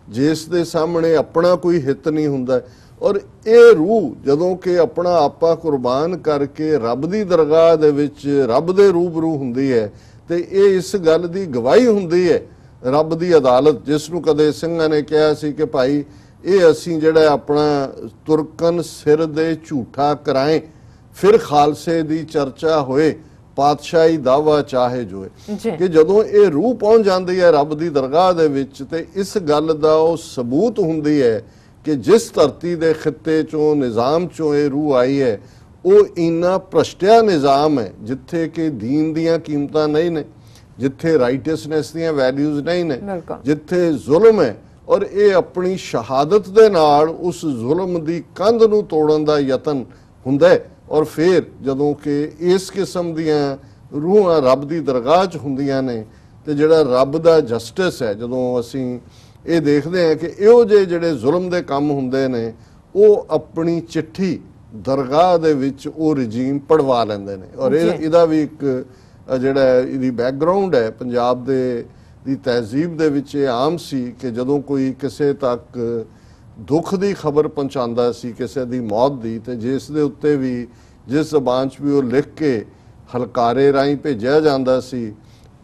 ਜਿਸ ਦੇ ਸਾਹਮਣੇ ਆਪਣਾ ਕੋਈ ਹਿੱਤ ਨਹੀਂ ਹੁੰਦਾ, ਔਰ ਇਹ ਰੂਹ ਜਦੋਂ ਕਿ ਆਪਣਾ ਆਪਾ ਕੁਰਬਾਨ ਕਰਕੇ ਰੱਬ ਦੀ ਦਰਗਾਹ ਦੇ ਵਿੱਚ ਰੱਬ ਦੇ ਰੂਬਰੂ ਹੁੰਦੀ ਹੈ ਤੇ ਇਹ ਇਸ ਗੱਲ ਦੀ ਗਵਾਹੀ ਹੁੰਦੀ ਹੈ ਰੱਬ ਦੀ ਅਦਾਲਤ, ਜਿਸ ਨੂੰ ਕਦੇ ਸਿੰਘਾਂ ਨੇ ਕਿਹਾ ਸੀ ਕਿ ਭਾਈ ਇਹ ਅਸੀਂ ਜਿਹੜਾ ਆਪਣਾ ਤੁਰਕਨ ਸਿਰ ਦੇ ਝੂਠਾ ਕਰਾਏ ਫਿਰ ਖਾਲਸੇ ਦੀ ਚਰਚਾ ਹੋਏ, ਪਾਤਸ਼ਾਹੀ ਦਾਵਾ ਚਾਹੇ ਜੋਏ, ਕਿ ਜਦੋਂ ਇਹ ਰੂਹ ਪਹੁੰਚ ਜਾਂਦੀ ਹੈ ਰੱਬ ਦੀ ਦਰਗਾਹ ਦੇ ਵਿੱਚ ਤੇ ਇਸ ਗੱਲ ਦਾ ਉਹ ਸਬੂਤ ਹੁੰਦੀ ਹੈ ਕਿ ਜਿਸ ਧਰਤੀ ਦੇ ਖਿੱਤੇ ਚੋਂ ਨਿਜ਼ਾਮ ਚੋਂ ਇਹ ਰੂਹ ਆਈ ਹੈ ਉਹ ਇੰਨਾ ਭ੍ਰਸ਼ਟਿਆ ਨਿਜ਼ਾਮ ਹੈ ਜਿੱਥੇ ਕਿ ਦੀਨ ਦੀਆਂ ਕੀਮਤਾਂ ਨਹੀਂ ਨੇ, ਜਿੱਥੇ ਰਾਈਟਸਨੈਸ ਦੀਆਂ ਵੈਲਿਊਜ਼ ਨਹੀਂ ਨੇ, ਜਿੱਥੇ ਜ਼ੁਲਮ ਹੈ, ਔਰ ਇਹ ਆਪਣੀ ਸ਼ਹਾਦਤ ਦੇ ਨਾਲ ਉਸ ਜ਼ੁਲਮ ਦੀ ਕੰਧ ਨੂੰ ਤੋੜਨ ਦਾ ਯਤਨ ਹੁੰਦਾ ਹੈ। ਔਰ ਫਿਰ ਜਦੋਂ ਕਿ ਇਸ ਕਿਸਮ ਦੀਆਂ ਰੂਹਾਂ ਰੱਬ ਦੀ ਦਰਗਾਹ 'ਚ ਹੁੰਦੀਆਂ ਨੇ ਤੇ ਜਿਹੜਾ ਰੱਬ ਦਾ ਜਸਟਿਸ ਹੈ, ਜਦੋਂ ਅਸੀਂ ਇਹ ਦੇਖਦੇ ਹਾਂ ਕਿ ਇਹੋ ਜਿਹੇ ਜਿਹੜੇ ਜ਼ੁਲਮ ਦੇ ਕੰਮ ਹੁੰਦੇ ਨੇ ਉਹ ਆਪਣੀ ਚਿੱਠੀ ਦਰਗਾਹ ਦੇ ਵਿੱਚ ਉਹ ਰਜੀਮ ਪੜਵਾ ਲੈਂਦੇ ਨੇ। ਔਰ ਇਹਦਾ ਵੀ ਇੱਕ ਜਿਹੜਾ ਇਹਦੀ ਬੈਕਗਰਾਉਂਡ ਹੈ ਪੰਜਾਬ ਦੀ ਤਹਿਜ਼ੀਬ ਦੇ ਵਿੱਚ ਇਹ ਆਮ ਸੀ ਕਿ ਜਦੋਂ ਕੋਈ ਕਿਸੇ ਤੱਕ ਦੁੱਖ ਦੀ ਖਬਰ ਪਹੁੰਚਾਉਂਦਾ ਸੀ, ਕਿਸੇ ਦੀ ਮੌਤ ਦੀ, ਤੇ ਜਿਸ ਦੇ ਉੱਤੇ ਵੀ ਜਿਸ ਜ਼ਬਾਨ 'ਚ ਵੀ ਉਹ ਲਿਖ ਕੇ ਹਲਕਾਰੇ ਰਾਹੀਂ ਭੇਜਿਆ ਜਾਂਦਾ ਸੀ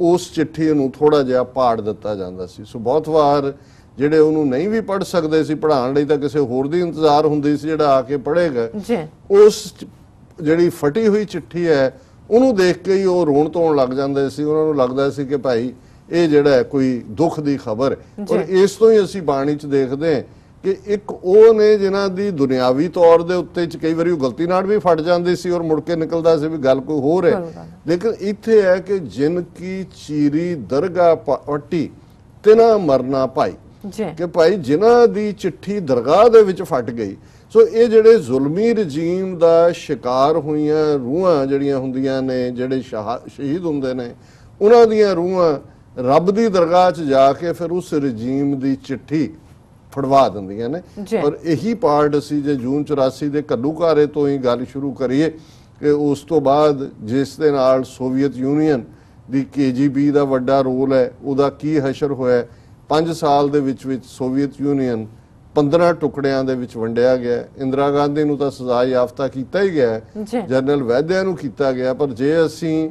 ਉਸ ਚਿੱਠੀ ਨੂੰ ਥੋੜਾ ਜਿਹਾ ਪਾੜ ਦਿੱਤਾ ਜਾਂਦਾ ਸੀ। ਸੋ ਬਹੁਤ ਵਾਰ ਜਿਹੜੇ ਉਹਨੂੰ ਨਹੀਂ ਵੀ ਪੜ੍ਹ ਸਕਦੇ ਸੀ, ਪੜ੍ਹਾਉਣ ਲਈ ਤਾਂ ਕਿਸੇ ਹੋਰ ਦੀ ਇੰਤਜ਼ਾਰ ਹੁੰਦੀ ਸੀ ਜਿਹੜਾ ਆ ਕੇ ਪੜ੍ਹੇਗਾ, ਉਸ ਜਿਹੜੀ ਫਟੀ ਹੋਈ ਚਿੱਠੀ ਹੈ ਉਹਨੂੰ ਦੇਖ ਕੇ ਹੀ ਉਹ ਰੋਣ ਧੋਣ ਲੱਗ ਜਾਂਦੇ ਸੀ। ਉਹਨਾਂ ਨੂੰ ਲੱਗਦਾ ਸੀ ਕਿ ਭਾਈ ਇਹ ਜਿਹੜਾ ਕੋਈ ਦੁੱਖ ਦੀ ਖਬਰ ਹੈ। ਔਰ ਇਸ ਤੋਂ ਹੀ ਅਸੀਂ ਬਾਣੀ 'ਚ ਦੇਖਦੇ ਹਾਂ ਕਿ ਇੱਕ ਉਹ ਨੇ ਜਿਨ੍ਹਾਂ ਦੀ ਦੁਨਿਆਵੀ ਤੌਰ ਦੇ ਉੱਤੇ ਚ ਕਈ ਵਾਰੀ ਉਹ ਗਲਤੀ ਨਾਲ ਵੀ ਫਟ ਜਾਂਦੀ ਸੀ ਔਰ ਮੁੜ ਕੇ ਨਿਕਲਦਾ ਸੀ ਵੀ ਗੱਲ ਕੋਈ ਹੋਰ ਹੈ, ਲੇਕਿਨ ਇੱਥੇ ਹੈ ਕਿ ਜਿਨ ਕੀ ਚੀਰੀ ਦਰਗਾਹ ਪੱਟੀ ਤਿਨਾ ਮਰਨਾ ਭਾਈ, ਕਿ ਭਾਈ ਜਿਨ੍ਹਾਂ ਦੀ ਚਿੱਠੀ ਦਰਗਾਹ ਦੇ ਵਿੱਚ ਫਟ ਗਈ। ਸੋ ਇਹ ਜਿਹੜੇ ਜ਼ੁਲਮੀ ਰਜੀਮ ਦਾ ਸ਼ਿਕਾਰ ਹੋਈਆਂ ਰੂਹਾਂ ਜਿਹੜੀਆਂ ਹੁੰਦੀਆਂ ਨੇ, ਜਿਹੜੇ ਸ਼ਹੀਦ ਹੁੰਦੇ ਨੇ, ਉਹਨਾਂ ਦੀਆਂ ਰੂਹਾਂ ਰੱਬ ਦੀ ਦਰਗਾਹ 'ਚ ਜਾ ਕੇ ਫਿਰ ਉਸ ਰਜੀਮ ਦੀ ਚਿੱਠੀ ਫੜਵਾ ਦਿੰਦੀਆਂ ਨੇ। ਔਰ ਇਹੀ ਪਾਰਟ ਅਸੀਂ ਜੇ ਜੂਨ 84 ਦੇ ਘੱਲੂਘਾਰੇ ਤੋਂ ਹੀ ਗੱਲ ਸ਼ੁਰੂ ਕਰੀਏ ਕਿ ਉਸ ਤੋਂ ਬਾਅਦ ਜਿਸ ਦੇ ਨਾਲ ਸੋਵੀਅਤ ਯੂਨੀਅਨ ਦੀ KGB ਦਾ ਵੱਡਾ ਰੋਲ ਹੈ, ਉਹਦਾ ਕੀ ਹਸ਼ਰ ਹੋਇਆ। 5 ਸਾਲ ਦੇ ਵਿੱਚ ਸੋਵੀਅਤ ਯੂਨੀਅਨ 15 ਟੁਕੜਿਆਂ ਦੇ ਵਿੱਚ ਵੰਡਿਆ ਗਿਆ। ਇੰਦਰਾ ਗਾਂਧੀ ਨੂੰ ਤਾਂ ਸਜ਼ਾ ਯਾਫਤਾ ਕੀਤਾ ਹੀ ਗਿਆ, ਜਨਰਲ ਵੈਦਿਆ ਨੂੰ ਕੀਤਾ ਗਿਆ, ਪਰ ਜੇ ਅਸੀਂ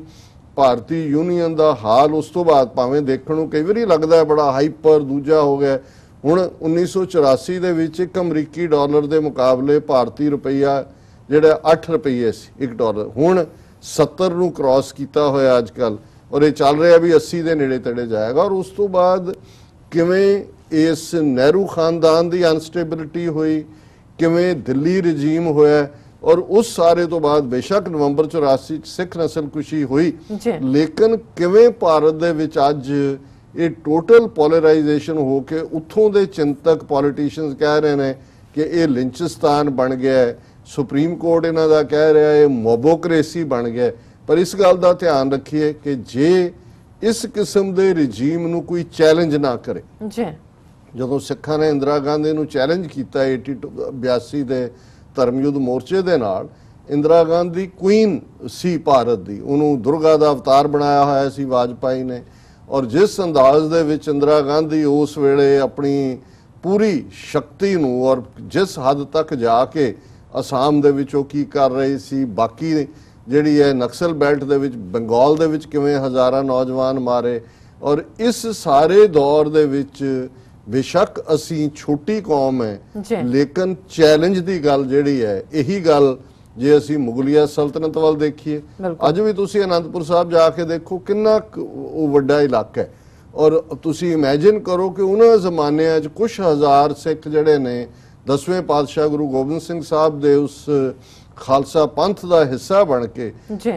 ਭਾਰਤੀ ਯੂਨੀਅਨ ਦਾ ਹਾਲ ਉਸ ਤੋਂ ਬਾਅਦ ਭਾਵੇਂ ਦੇਖਣ ਨੂੰ ਕਈ ਵਾਰੀ ਲੱਗਦਾ ਬੜਾ ਹਾਈਪਰ ਦੂਜਾ ਹੋ ਗਿਆ। ਹੁਣ 1984 ਦੇ ਵਿੱਚ ਇੱਕ ਅਮਰੀਕੀ ਡਾਲਰ ਦੇ ਮੁਕਾਬਲੇ ਭਾਰਤੀ ਰੁਪਈਆ ਜਿਹੜਾ 8 ਰੁਪਏ ਸੀ ਇੱਕ ਡਾਲਰ, ਹੁਣ 70 ਨੂੰ ਕ੍ਰਾਸ ਕੀਤਾ ਹੋਇਆ ਅੱਜ ਕੱਲ, ਔਰ ਇਹ ਚੱਲ ਰਿਹਾ ਵੀ 80 ਦੇ ਨੇੜੇ ਤੇੜੇ ਜਾਏਗਾ। ਔਰ ਉਸ ਤੋਂ ਬਾਅਦ ਕਿਵੇਂ ਇਸ ਨਹਿਰੂ ਖਾਨਦਾਨ ਦੀ ਅਨਸਟੇਬਿਲਿਟੀ ਹੋਈ, ਕਿਵੇਂ ਦਿੱਲੀ ਰਜੀਮ ਹੋਇਆ, ਔਰ ਉਸ ਸਾਰੇ ਤੋਂ ਬਾਅਦ ਬੇਸ਼ੱਕ ਨਵੰਬਰ 84 ਚ ਸਿੱਖ ਨਸਲਕੁਸ਼ੀ ਹੋਈ, ਲੇਕਿਨ ਕਿਵੇਂ ਭਾਰਤ ਦੇ ਵਿੱਚ ਅੱਜ ਇਹ ਟੋਟਲ ਪੋਲਰਾਈਜੇਸ਼ਨ ਹੋ ਕੇ ਉੱਥੋਂ ਦੇ ਚਿੰਤਕ ਪੋਲੀਟੀਸ਼ੀਅਨਸ ਕਹਿ ਰਹੇ ਨੇ ਕਿ ਇਹ ਲਿੰਚਿਸਤਾਨ ਬਣ ਗਿਆ ਹੈ, ਸੁਪਰੀਮ ਕੋਰਟ ਇਹਨਾਂ ਦਾ ਕਹਿ ਰਿਹਾ ਇਹ ਮੋਬੋਕ੍ਰੇਸੀ ਬਣ ਗਿਆ। ਪਰ ਇਸ ਗੱਲ ਦਾ ਧਿਆਨ ਰੱਖੀਏ ਕਿ ਜੇ ਇਸ ਕਿਸਮ ਦੇ ਰਜੀਮ ਨੂੰ ਕੋਈ ਚੈਲੰਜ ਨਾ ਕਰੇ। ਜੀ ਜਦੋਂ ਸਿੱਖਾਂ ਨੇ ਇੰਦਰਾ ਗਾਂਧੀ ਨੂੰ ਚੈਲੰਜ ਕੀਤਾ 82 ਦੇ ਧਰਮਯੁੱਧ ਮੋਰਚੇ ਦੇ ਨਾਲ, ਇੰਦਰਾ ਗਾਂਧੀ ਕੁਈਨ ਸੀ ਭਾਰਤ ਦੀ, ਉਹਨੂੰ ਦੁਰਗਾ ਦਾ ਅਵਤਾਰ ਬਣਾਇਆ ਹੋਇਆ ਸੀ ਵਾਜਪਾਈ ਨੇ। ਔਰ ਜਿਸ ਅੰਦਾਜ਼ ਦੇ ਵਿੱਚ ਇੰਦਰਾ ਗਾਂਧੀ ਉਸ ਵੇਲੇ ਆਪਣੀ ਪੂਰੀ ਸ਼ਕਤੀ ਨੂੰ ਔਰ ਜਿਸ ਹੱਦ ਤੱਕ ਜਾ ਕੇ ਅਸਾਮ ਦੇ ਵਿੱਚ ਉਹ ਕੀ ਕਰ ਰਹੀ ਸੀ, ਬਾਕੀ ਜਿਹੜੀ ਹੈ ਨਕਸਲ ਬੈਲਟ ਦੇ ਵਿੱਚ ਬੰਗਾਲ ਦੇ ਵਿੱਚ ਕਿਵੇਂ ਹਜ਼ਾਰਾਂ ਨੌਜਵਾਨ ਮਾਰੇ। ਔਰ ਇਸ ਸਾਰੇ ਦੌਰ ਦੇ ਵਿੱਚ ਬੇਸ਼ੱਕ ਅਸੀਂ ਛੋਟੀ ਕੌਮ ਹੈ, ਲੇਕਿਨ ਚੈਲੰਜ ਦੀ ਗੱਲ ਜਿਹੜੀ ਹੈ, ਇਹੀ ਗੱਲ ਜੇ ਅਸੀਂ ਮੁਗਲਿਆ ਸਲਤਨਤ ਵੱਲ ਦੇਖੀਏ, ਅੱਜ ਵੀ ਤੁਸੀਂ ਅਨੰਦਪੁਰ ਸਾਹਿਬ ਜਾ ਕੇ ਦੇਖੋ ਕਿੰਨਾ ਉਹ ਵੱਡਾ ਇਲਾਕਾ ਹੈ। ਔਰ ਤੁਸੀਂ ਇਮੇਜਿਨ ਕਰੋ ਕਿ ਉਹਨਾਂ ਜ਼ਮਾਨਿਆਂ 'ਚ ਕੁਝ ਹਜ਼ਾਰ ਸਿੱਖ ਜਿਹੜੇ ਨੇ 10ਵੇਂ ਪਾਤਸ਼ਾਹ ਗੁਰੂ ਗੋਬਿੰਦ ਸਿੰਘ ਸਾਹਿਬ ਦੇ ਉਸ ਖਾਲਸਾ ਪੰਥ ਦਾ ਹਿੱਸਾ ਬਣ ਕੇ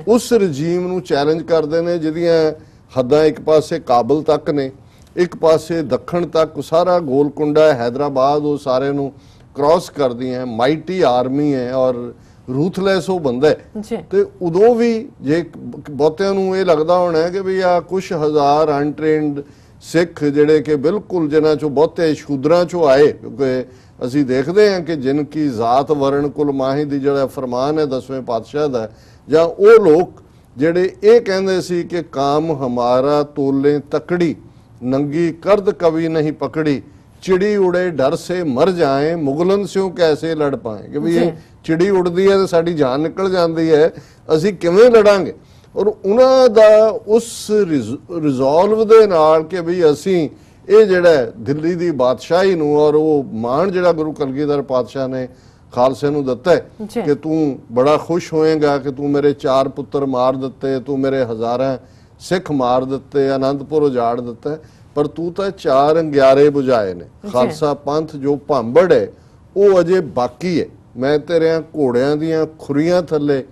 ਉਸ ਰਜੀਮ ਨੂੰ ਚੈਲੰਜ ਕਰਦੇ ਨੇ, ਜਿਹਦੀਆਂ ਹੱਦਾਂ ਇੱਕ ਪਾਸੇ ਕਾਬਲ ਤੱਕ ਨੇ, ਇੱਕ ਪਾਸੇ ਦੱਖਣ ਤੱਕ ਸਾਰਾ ਗੋਲਕੁੰਡਾ ਹੈਦਰਾਬਾਦ ਉਹ ਸਾਰੇ ਨੂੰ ਕ੍ਰਾਸ ਕਰਦੀਆਂ। ਮਾਈਟੀ ਆਰਮੀ ਹੈ ਔਰ ਰੂਥਲੈਸ ਉਹ ਬੰਦਾ ਹੈ। ਤੇ ਉਦੋਂ ਵੀ ਜੇ ਬਹੁਤਿਆਂ ਨੂੰ ਇਹ ਲੱਗਦਾ ਹੋਣਾ ਕਿ ਵੀ ਆ ਕੁਝ ਹਜ਼ਾਰ ਅਨਟ੍ਰੇਨਡ ਸਿੱਖ ਜਿਹੜੇ ਕਿ ਬਿਲਕੁਲ ਜਿਨ੍ਹਾਂ ਚੋਂ ਬਹੁਤੇ ਸ਼ੂਦਰਾਂ ਚੋਂ ਆਏ, ਕਿਉਂਕਿ ਅਸੀਂ ਦੇਖਦੇ ਹਾਂ ਕਿ ਜਿਨ ਕੀ ਜ਼ਾਤ ਵਰਣ ਕੁਲ ਮਾਹੀ ਦੀ ਜਿਹੜਾ ਫਰਮਾਨ ਹੈ 10ਵੇਂ ਪਾਤਸ਼ਾਹ ਦਾ, ਜਾਂ ਉਹ ਲੋਕ ਜਿਹੜੇ ਇਹ ਕਹਿੰਦੇ ਸੀ ਕਿ ਕਾਮ ਹਮਾਰਾ ਤੋਲੇ ਤਕੜੀ ਨੰਗੀ ਕਰਦ ਕਵੀ ਨਹੀਂ ਪਕੜੀ, ਚਿੜੀ ਉੜੇ ਡਰ ਸੇ ਮਰ ਜਾਏ ਮੁਗਲਨ ਸਿਓ ਕੈਸੇ ਲੜ ਪਾਏ। ਕਿ ਵੀ ਇਹ ਚਿੜੀ ਉੜਦੀ ਹੈ ਤੇ ਸਾਡੀ ਜਾਨ ਨਿਕਲ ਜਾਂਦੀ ਹੈ, ਅਸੀਂ ਕਿਵੇਂ ਲੜਾਂਗੇ। ਔਰ ਉਹਨਾਂ ਦਾ ਉਸ ਰਿਜ਼ੋਲਵ ਦੇ ਨਾਲ ਕਿ ਵੀ ਅਸੀਂ ਇਹ ਜਿਹੜਾ ਦਿੱਲੀ ਦੀ ਬਾਦਸ਼ਾਹੀ ਨੂੰ ਔਰ ਉਹ ਮਾਣ ਜਿਹੜਾ ਗੁਰੂ ਕਲਗੀਧਰ ਪਾਤਸ਼ਾਹ ਨੇ ਖਾਲਸੇ ਨੂੰ ਦਿੱਤਾ ਹੈ ਕਿ ਤੂੰ ਬੜਾ ਖੁਸ਼ ਹੋਏਗਾ ਕਿ ਤੂੰ ਮੇਰੇ 4 ਪੁੱਤਰ ਮਾਰ ਦਿੱਤੇ, ਤੂੰ ਮੇਰੇ ਹਜ਼ਾਰਾਂ ਸਿੱਖ ਮਾਰ ਦਿੱਤੇ, ਆਨੰਦਪੁਰ ਉਜਾੜ ਦਿੱਤਾ, ਪਰ ਤੂੰ ਤਾਂ 4 ਅੰਗਿਆਰੇ ਬੁਝਾਏ ਨੇ। ਖਾਲਸਾ ਪੰਥ ਜੋ ਭਾਂਬੜ ਹੈ ਉਹ ਅਜੇ ਬਾਕੀ ਹੈ। ਮੈਂ ਤੇਰਿਆਂ ਘੋੜਿਆਂ ਦੀਆਂ ਖੁਰੀਆਂ ਥੱਲੇ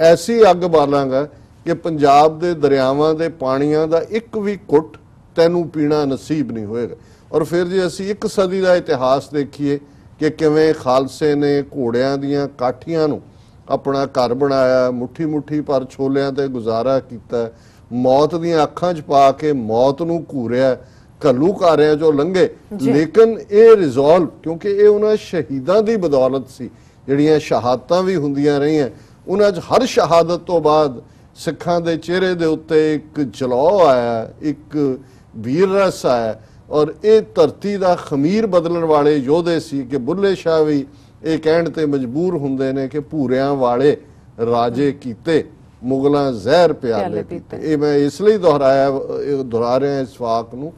ਐਸੀ ਅੱਗ ਬਾਲਾਂਗਾ ਕਿ ਪੰਜਾਬ ਦੇ ਦਰਿਆਵਾਂ ਦੇ ਪਾਣੀਆਂ ਦਾ ਇੱਕ ਵੀ ਘੁੱਟ ਤੈਨੂੰ ਪੀਣਾ ਨਸੀਬ ਨਹੀਂ ਹੋਏਗਾ। ਔਰ ਫਿਰ ਜੇ ਅਸੀਂ 1 ਸਦੀ ਦਾ ਇਤਿਹਾਸ ਦੇਖੀਏ ਕਿ ਕਿਵੇਂ ਖਾਲਸੇ ਨੇ ਘੋੜਿਆਂ ਦੀਆਂ ਕਾਠੀਆਂ ਨੂੰ ਆਪਣਾ ਘਰ ਬਣਾਇਆ, ਮੁੱਠੀ ਮੁੱਠੀ ਪਰ ਛੋਲਿਆਂ ਤੇ ਗੁਜ਼ਾਰਾ ਕੀਤਾ, ਮੌਤ ਦੀਆਂ ਅੱਖਾਂ 'ਚ ਪਾ ਕੇ ਮੌਤ ਨੂੰ ਘੂਰਿਆ, ਘੱਲੂਘਾਰਿਆਂ 'ਚੋਂ ਲੰਘੇ। ਲੇਕਿਨ ਇਹ ਰਿਜ਼ੋਲਵ, ਕਿਉਂਕਿ ਇਹ ਉਹਨਾਂ ਸ਼ਹੀਦਾਂ ਦੀ ਬਦੌਲਤ ਸੀ, ਜਿਹੜੀਆਂ ਸ਼ਹਾਦਤਾਂ ਵੀ ਹੁੰਦੀਆਂ ਰਹੀਆਂ, ਉਹਨਾਂ 'ਚ ਹਰ ਸ਼ਹਾਦਤ ਤੋਂ ਬਾਅਦ ਸਿੱਖਾਂ ਦੇ ਚਿਹਰੇ ਦੇ ਉੱਤੇ ਇੱਕ ਜਲਾਅ ਆਇਆ, ਇੱਕ ਵੀਰ ਰਸ ਆਇਆ। ਔਰ ਇਹ ਧਰਤੀ ਦਾ ਖਮੀਰ ਬਦਲਣ ਵਾਲੇ ਯੋਧੇ ਸੀ ਕਿ ਬੁੱਲੇ ਸ਼ਾਹ ਵੀ ਇਹ ਕਹਿਣ ਤੇ ਮਜਬੂਰ ਹੁੰਦੇ ਨੇ ਕਿ ਭੂਰਿਆਂ ਵਾਲੇ ਰਾਜੇ ਕੀਤੇ, ਮੁਗਲਾਂ ਜ਼ਹਿਰ ਪਿਆਲੇ ਪੀਤੇ। ਇਹ ਮੈਂ ਇਸ ਲਈ ਦੁਹਰਾ ਰਿਹਾ ਇਸ ਵਾਕ ਨੂੰ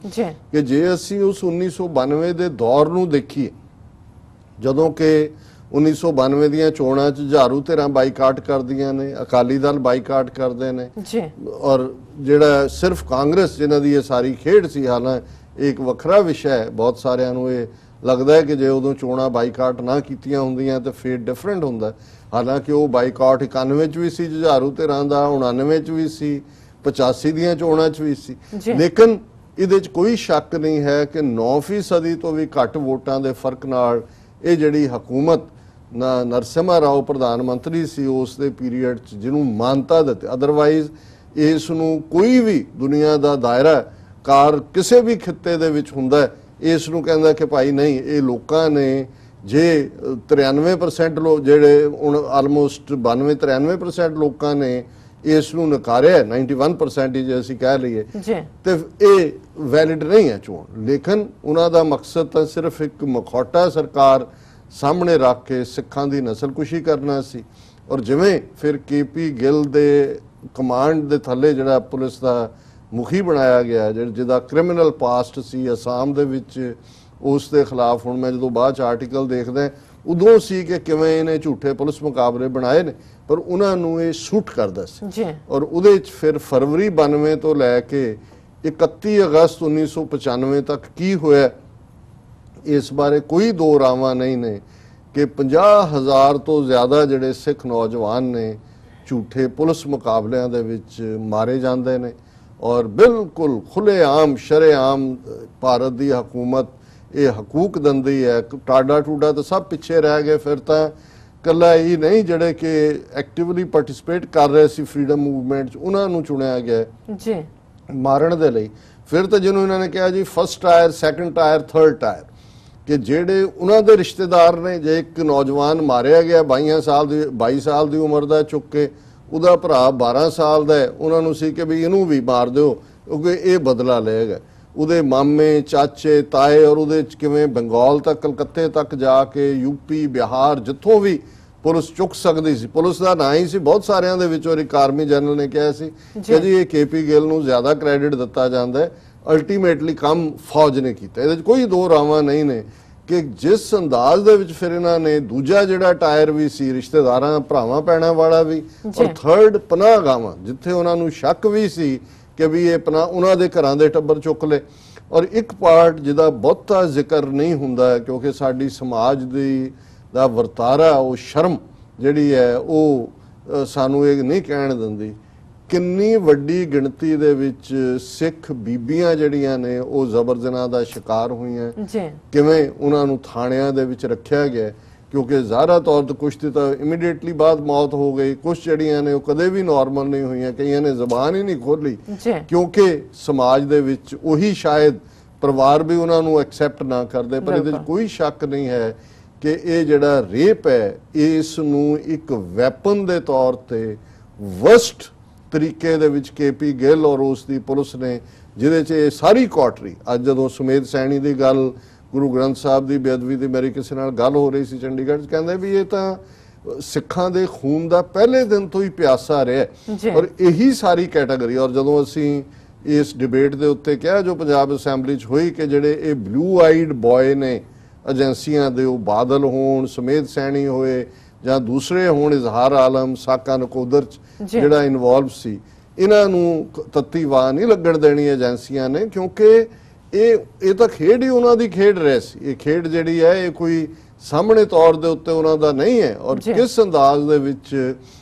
ਕਿ ਜੇ ਅਸੀਂ ਉਸ 1992 ਦੇ ਦੌਰ ਨੂੰ ਦੇਖੀਏ, ਜਦੋਂ ਕਿ 1992 ਦੀਆਂ ਚੋਣਾਂ 'ਚ ਝਾੜੂ ਧਿਰਾਂ ਬਾਈਕਾਟ ਕਰਦੀਆਂ ਨੇ, ਅਕਾਲੀ ਦਲ ਬਾਈਕਾਟ ਕਰਦੇ ਨੇ, ਔਰ ਜਿਹੜਾ ਸਿਰਫ ਕਾਂਗਰਸ ਜਿਨ੍ਹਾਂ ਦੀ ਇਹ ਸਾਰੀ ਖੇਡ ਸੀ, ਹਾਲਾਂਕਿ ਇੱਕ ਵੱਖਰਾ ਵਿਸ਼ਾ ਹੈ, ਬਹੁਤ ਸਾਰਿਆਂ ਨੂੰ ਇਹ ਲੱਗਦਾ ਹੈ ਕਿ ਜੇ ਉਦੋਂ ਚੋਣਾਂ ਬਾਈਕਾਟ ਨਾ ਕੀਤੀਆਂ ਹੁੰਦੀਆਂ ਤਾਂ ਫੇਰ ਡਿਫਰੈਂਟ ਹੁੰਦਾ। ਹਾਲਾਂਕਿ ਉਹ ਬਾਈਕਾਟ 91 'ਚ ਵੀ ਸੀ ਝਾੜੂ ਧਿਰਾਂ ਦਾ, 99 'ਚ ਵੀ ਸੀ, 85 ਦੀਆਂ ਚੋਣਾਂ 'ਚ ਵੀ ਸੀ। ਲੇਕਿਨ ਇਹਦੇ 'ਚ ਕੋਈ ਸ਼ੱਕ ਨਹੀਂ ਹੈ ਕਿ 9% ਤੋਂ ਵੀ ਘੱਟ ਵੋਟਾਂ ਦੇ ਫਰਕ ਨਾਲ ਇਹ ਜਿਹੜੀ ਹਕੂਮਤ ਨਰਸਿਮਹਾ ਰਾਓ ਪ੍ਰਧਾਨ ਮੰਤਰੀ ਸੀ ਉਸ ਦੇ ਪੀਰੀਅਡ 'ਚ, ਜਿਹਨੂੰ ਮਾਨਤਾ ਦਿੱਤੀ। ਅਦਰਵਾਈਜ਼ ਇਸ ਨੂੰ ਕੋਈ ਵੀ ਦੁਨੀਆ ਦਾ ਦਾਇਰਾ ਕਾਰ ਕਿਸੇ ਵੀ ਖਿੱਤੇ ਦੇ ਵਿੱਚ ਹੁੰਦਾ, ਇਸ ਨੂੰ ਕਹਿੰਦਾ ਕਿ ਭਾਈ ਨਹੀਂ, ਇਹ ਲੋਕਾਂ ਨੇ ਜੇ 93% ਲੋਕ ਜਿਹੜੇ ਹੁਣ ਆਲਮੋਸਟ 92-93% ਲੋਕਾਂ ਨੇ ਇਸ ਨੂੰ ਨਕਾਰਿਆ, 91% ਜੇ ਅਸੀਂ ਕਹਿ ਲਈਏ, ਤੇ ਇਹ ਵੈਲਿਡ ਨਹੀਂ ਹੈ ਚੋਣ। ਲੇਕਿਨ ਉਹਨਾਂ ਦਾ ਮਕਸਦ ਤਾਂ ਸਿਰਫ ਇੱਕ ਮਖੌਟਾ ਸਰਕਾਰ ਸਾਹਮਣੇ ਰੱਖ ਕੇ ਸਿੱਖਾਂ ਦੀ ਨਸਲਕੁਸ਼ੀ ਕਰਨਾ ਸੀ। ਔਰ ਜਿਵੇਂ ਫਿਰ KP ਗਿੱਲ ਦੇ ਕਮਾਂਡ ਦੇ ਥੱਲੇ ਜਿਹੜਾ ਪੁਲਿਸ ਦਾ ਮੁਖੀ ਬਣਾਇਆ ਗਿਆ, ਜਿਹਦਾ ਕ੍ਰਿਮੀਨਲ ਪਾਸਟ ਸੀ ਅਸਾਮ ਦੇ ਵਿੱਚ, ਉਸ ਦੇ ਖਿਲਾਫ ਹੁਣ ਮੈਂ ਜਦੋਂ ਬਾਅਦ 'ਚ ਆਰਟੀਕਲ ਦੇਖਦਾ ਉਦੋਂ ਸੀ ਕਿ ਕਿਵੇਂ ਇਹਨੇ ਝੂਠੇ ਪੁਲਿਸ ਮੁਕਾਬਲੇ ਬਣਾਏ ਨੇ, ਪਰ ਉਹਨਾਂ ਨੂੰ ਇਹ ਸੂਟ ਕਰਦਾ ਸੀ। ਔਰ ਉਹਦੇ 'ਚ ਫਿਰ ਫਰਵਰੀ 92 ਤੋਂ ਲੈ ਕੇ 31 ਅਗਸਤ 1995 ਤੱਕ ਕੀ ਹੋਇਆ, ਇਸ ਬਾਰੇ ਕੋਈ ਦੋ ਰਾਵਾਂ ਨਹੀਂ ਨੇ ਕਿ 50,000 ਤੋਂ ਜ਼ਿਆਦਾ ਜਿਹੜੇ ਸਿੱਖ ਨੌਜਵਾਨ ਨੇ ਝੂਠੇ ਪੁਲਿਸ ਮੁਕਾਬਲਿਆਂ ਦੇ ਵਿੱਚ ਮਾਰੇ ਜਾਂਦੇ ਨੇ। ਔਰ ਬਿਲਕੁਲ ਖੁੱਲ੍ਹੇਆਮ ਸ਼ਰੇਆਮ ਭਾਰਤ ਦੀ ਹਕੂਮਤ ਇਹ ਹਕੂਕ ਦਿੰਦੀ ਹੈ। ਟਾਡਾ ਟੂਡਾ ਤਾਂ ਸਭ ਪਿੱਛੇ ਰਹਿ ਗਏ, ਫਿਰ ਤਾਂ ਕੱਲਾ ਹੀ ਨਹੀਂ ਜਿਹੜੇ ਕਿ ਐਕਟਿਵਲੀ ਪਾਰਟਿਸਿਪੇਟ ਕਰ ਰਹੇ ਸੀ ਫਰੀडम ਮੂਵਮੈਂਟ 'ਚ, ਉਹਨਾਂ ਨੂੰ ਚੁਣਿਆ ਗਿਆ। ਮਾਰਨ ਦੇ ਲਈ। ਫਿਰ ਤਾਂ ਜਿਹਨੂੰ ਇਹਨਾਂ ਨੇ ਕਿਹਾ ਜੀ first tyre, second tyre, third tyre, ਕਿ ਜਿਹੜੇ ਉਹਨਾਂ ਦੇ ਰਿਸ਼ਤੇਦਾਰ ਨੇ, ਜੇ ਇੱਕ ਨੌਜਵਾਨ ਮਾਰਿਆ ਗਿਆ 22 ਸਾਲ ਦੀ ਉਮਰ ਦਾ, ਚੁੱਕ ਕੇ ਉਹਦਾ ਭਰਾ 12 ਸਾਲ ਦਾ ਹੈ, ਉਹਨਾਂ ਨੂੰ ਸੀ ਕਿ ਵੀ ਇਹਨੂੰ ਵੀ ਮਾਰ ਦਿਓ ਕਿਉਂਕਿ ਇਹ ਬਦਲਾ ਲਏਗਾ। ਉਹਦੇ ਮਾਮੇ, ਚਾਚੇ, ਤਾਏ, ਔਰ ਉਹਦੇ ਕਿਵੇਂ ਬੰਗਾਲ ਤੱਕ, ਕਲਕੱਤੇ ਤੱਕ ਜਾ ਕੇ, ਯੂਪੀ, ਬਿਹਾਰ, ਜਿੱਥੋਂ ਵੀ ਪੁਲਿਸ ਚੁੱਕ ਸਕਦੀ ਸੀ, ਪੁਲਿਸ ਦਾ ਨਾਂ ਹੀ ਸੀ ਬਹੁਤ ਸਾਰਿਆਂ ਦੇ ਵਿੱਚ। ਔਰ ਇੱਕ ਆਰਮੀ ਜਨਰਲ ਨੇ ਕਿਹਾ ਸੀ ਕਿ ਜੀ ਇਹ KP ਗਿੱਲ ਨੂੰ ਜ਼ਿਆਦਾ ਕ੍ਰੈਡਿਟ ਦਿੱਤਾ ਜਾਂਦਾ ਹੈ, ਅਲਟੀਮੇਟਲੀ ਕੰਮ ਫੌਜ ਨੇ ਕੀਤਾ। ਇਹਦੇ 'ਚ ਕੋਈ ਦੋ ਰਾਵਾਂ ਨਹੀਂ ਨੇ ਕਿ ਜਿਸ ਅੰਦਾਜ਼ ਦੇ ਵਿੱਚ ਫਿਰ ਇਹਨਾਂ ਨੇ ਦੂਜਾ ਜਿਹੜਾ ਟਾਇਰ ਵੀ ਸੀ, ਰਿਸ਼ਤੇਦਾਰਾਂ, ਭਰਾਵਾਂ, ਭੈਣਾਂ ਵਾਲਾ ਵੀ, ਔਰ ਥਰਡ ਪਨਾਹਗਾਹਾਂ, ਜਿੱਥੇ ਉਹਨਾਂ ਨੂੰ ਸ਼ੱਕ ਵੀ ਸੀ ਕਿ ਵੀ ਇਹ ਉਹਨਾਂ ਦੇ ਘਰਾਂ ਦੇ ਟੱਬਰ ਚੁੱਕ ਲਏ। ਔਰ ਇੱਕ ਪਾਰਟ ਜਿਹਦਾ ਬਹੁਤਾ ਜ਼ਿਕਰ ਨਹੀਂ ਹੁੰਦਾ ਕਿਉਂਕਿ ਸਾਡੀ ਸਮਾਜ ਦਾ ਵਰਤਾਰਾ, ਉਹ ਸ਼ਰਮ ਜਿਹੜੀ ਹੈ ਉਹ ਸਾਨੂੰ ਇਹ ਨਹੀਂ ਕਹਿਣ ਦਿੰਦੀ, ਕਿੰਨੀ ਵੱਡੀ ਗਿਣਤੀ ਦੇ ਵਿੱਚ ਸਿੱਖ ਬੀਬੀਆਂ ਜਿਹੜੀਆਂ ਨੇ ਉਹ ਜ਼ਬਰ ਜਨਾਹ ਦਾ ਸ਼ਿਕਾਰ ਹੋਈਆਂ, ਕਿਵੇਂ ਉਹਨਾਂ ਨੂੰ ਥਾਣਿਆਂ ਦੇ ਵਿੱਚ ਰੱਖਿਆ ਗਿਆ ਕਿਉਂਕਿ ਜ਼ਾਹਰਾ ਤੌਰ ਤੇ ਕੁਛ ਦੀ ਤਾਂ ਇਮੀਡੀਏਟਲੀ ਬਾਅਦ ਮੌਤ ਹੋ ਗਈ, ਕੁਛ ਜਿਹੜੀਆਂ ਨੇ ਉਹ ਕਦੇ ਵੀ ਨਾਰਮਲ ਨਹੀਂ ਹੋਈਆਂ, ਕਈਆਂ ਨੇ ਜ਼ਬਾਨ ਹੀ ਨਹੀਂ ਖੋਲੀ ਕਿਉਂਕਿ ਸਮਾਜ ਦੇ ਵਿੱਚ ਉਹੀ ਸ਼ਾਇਦ ਪਰਿਵਾਰ ਵੀ ਉਹਨਾਂ ਨੂੰ ਐਕਸੈਪਟ ਨਾ ਕਰਦੇ। ਪਰ ਇਹਦੇ 'ਚ ਕੋਈ ਸ਼ੱਕ ਨਹੀਂ ਹੈ ਕਿ ਇਹ ਜਿਹੜਾ ਰੇਪ ਹੈ, ਇਸ ਨੂੰ ਇੱਕ ਵੈਪਨ ਦੇ ਤੌਰ ਤੇ ਵਰਸਟ ਤਰੀਕੇ ਦੇ ਵਿੱਚ KP ਗਿੱਲ ਔਰ ਉਸ ਦੀ ਪੁਲਿਸ ਨੇ, ਜਿਹਦੇ 'ਚ ਇਹ ਸਾਰੀ ਕੋਟਰੀ, ਅੱਜ ਜਦੋਂ ਸੁਮੇਧ ਸੈਣੀ ਦੀ ਗੱਲ, ਗੁਰੂ ਗ੍ਰੰਥ ਸਾਹਿਬ ਦੀ ਬੇਅਦਬੀ ਦੀ ਮੇਰੀ ਕਿਸੇ ਨਾਲ ਗੱਲ ਹੋ ਰਹੀ ਸੀ ਚੰਡੀਗੜ੍ਹ 'ਚ, ਕਹਿੰਦੇ ਵੀ ਇਹ ਤਾਂ ਸਿੱਖਾਂ ਦੇ ਖੂਨ ਦਾ ਪਹਿਲੇ ਦਿਨ ਤੋਂ ਹੀ ਪਿਆਸਾ ਰਿਹਾ। ਔਰ ਇਹੀ ਸਾਰੀ ਕੈਟਾਗਰੀ, ਔਰ ਜਦੋਂ ਅਸੀਂ ਇਸ ਡਿਬੇਟ ਦੇ ਉੱਤੇ ਕਿਹਾ ਜੋ ਪੰਜਾਬ ਅਸੈਂਬਲੀ 'ਚ ਹੋਈ ਕਿ ਜਿਹੜੇ ਇਹ ਬਲੂ ਆਈਡ ਬॉय ਨੇ ਏਜੰਸੀਆਂ ਦੇ, ਉਹ ਬਾਦਲ ਹੋਣ, ਸੁਮੇਧ ਸੈਣੀ ਹੋਏ ਜਾਂ ਦੂਸਰੇ ਹੋਣ, ਇਜ਼ਹਾਰ ਆਲਮ, ਸਾਕਾ ਨਕੋਦਰ 'ਚ ਜਿਹੜਾ ਇਨਵੋਲਵ ਸੀ, ਇਹਨਾਂ ਨੂੰ ਤੱਤੀ ਵਾਹ ਨਹੀਂ ਲੱਗਣ ਦੇਣੀ ਏਜੰਸੀਆਂ ਨੇ ਕਿਉਂਕਿ ਇਹ ਤਾਂ ਖੇਡ ਹੀ ਉਹਨਾਂ ਦੀ ਖੇਡ ਰਹੀ ਸੀ। ਇਹ ਖੇਡ ਜਿਹੜੀ ਹੈ ਇਹ ਕੋਈ ਸਾਹਮਣੇ ਤੌਰ ਦੇ ਉੱਤੇ ਉਹਨਾਂ ਦਾ ਨਹੀਂ ਹੈ। ਔਰ ਕਿਸ ਅੰਦਾਜ਼ ਦੇ ਵਿੱਚ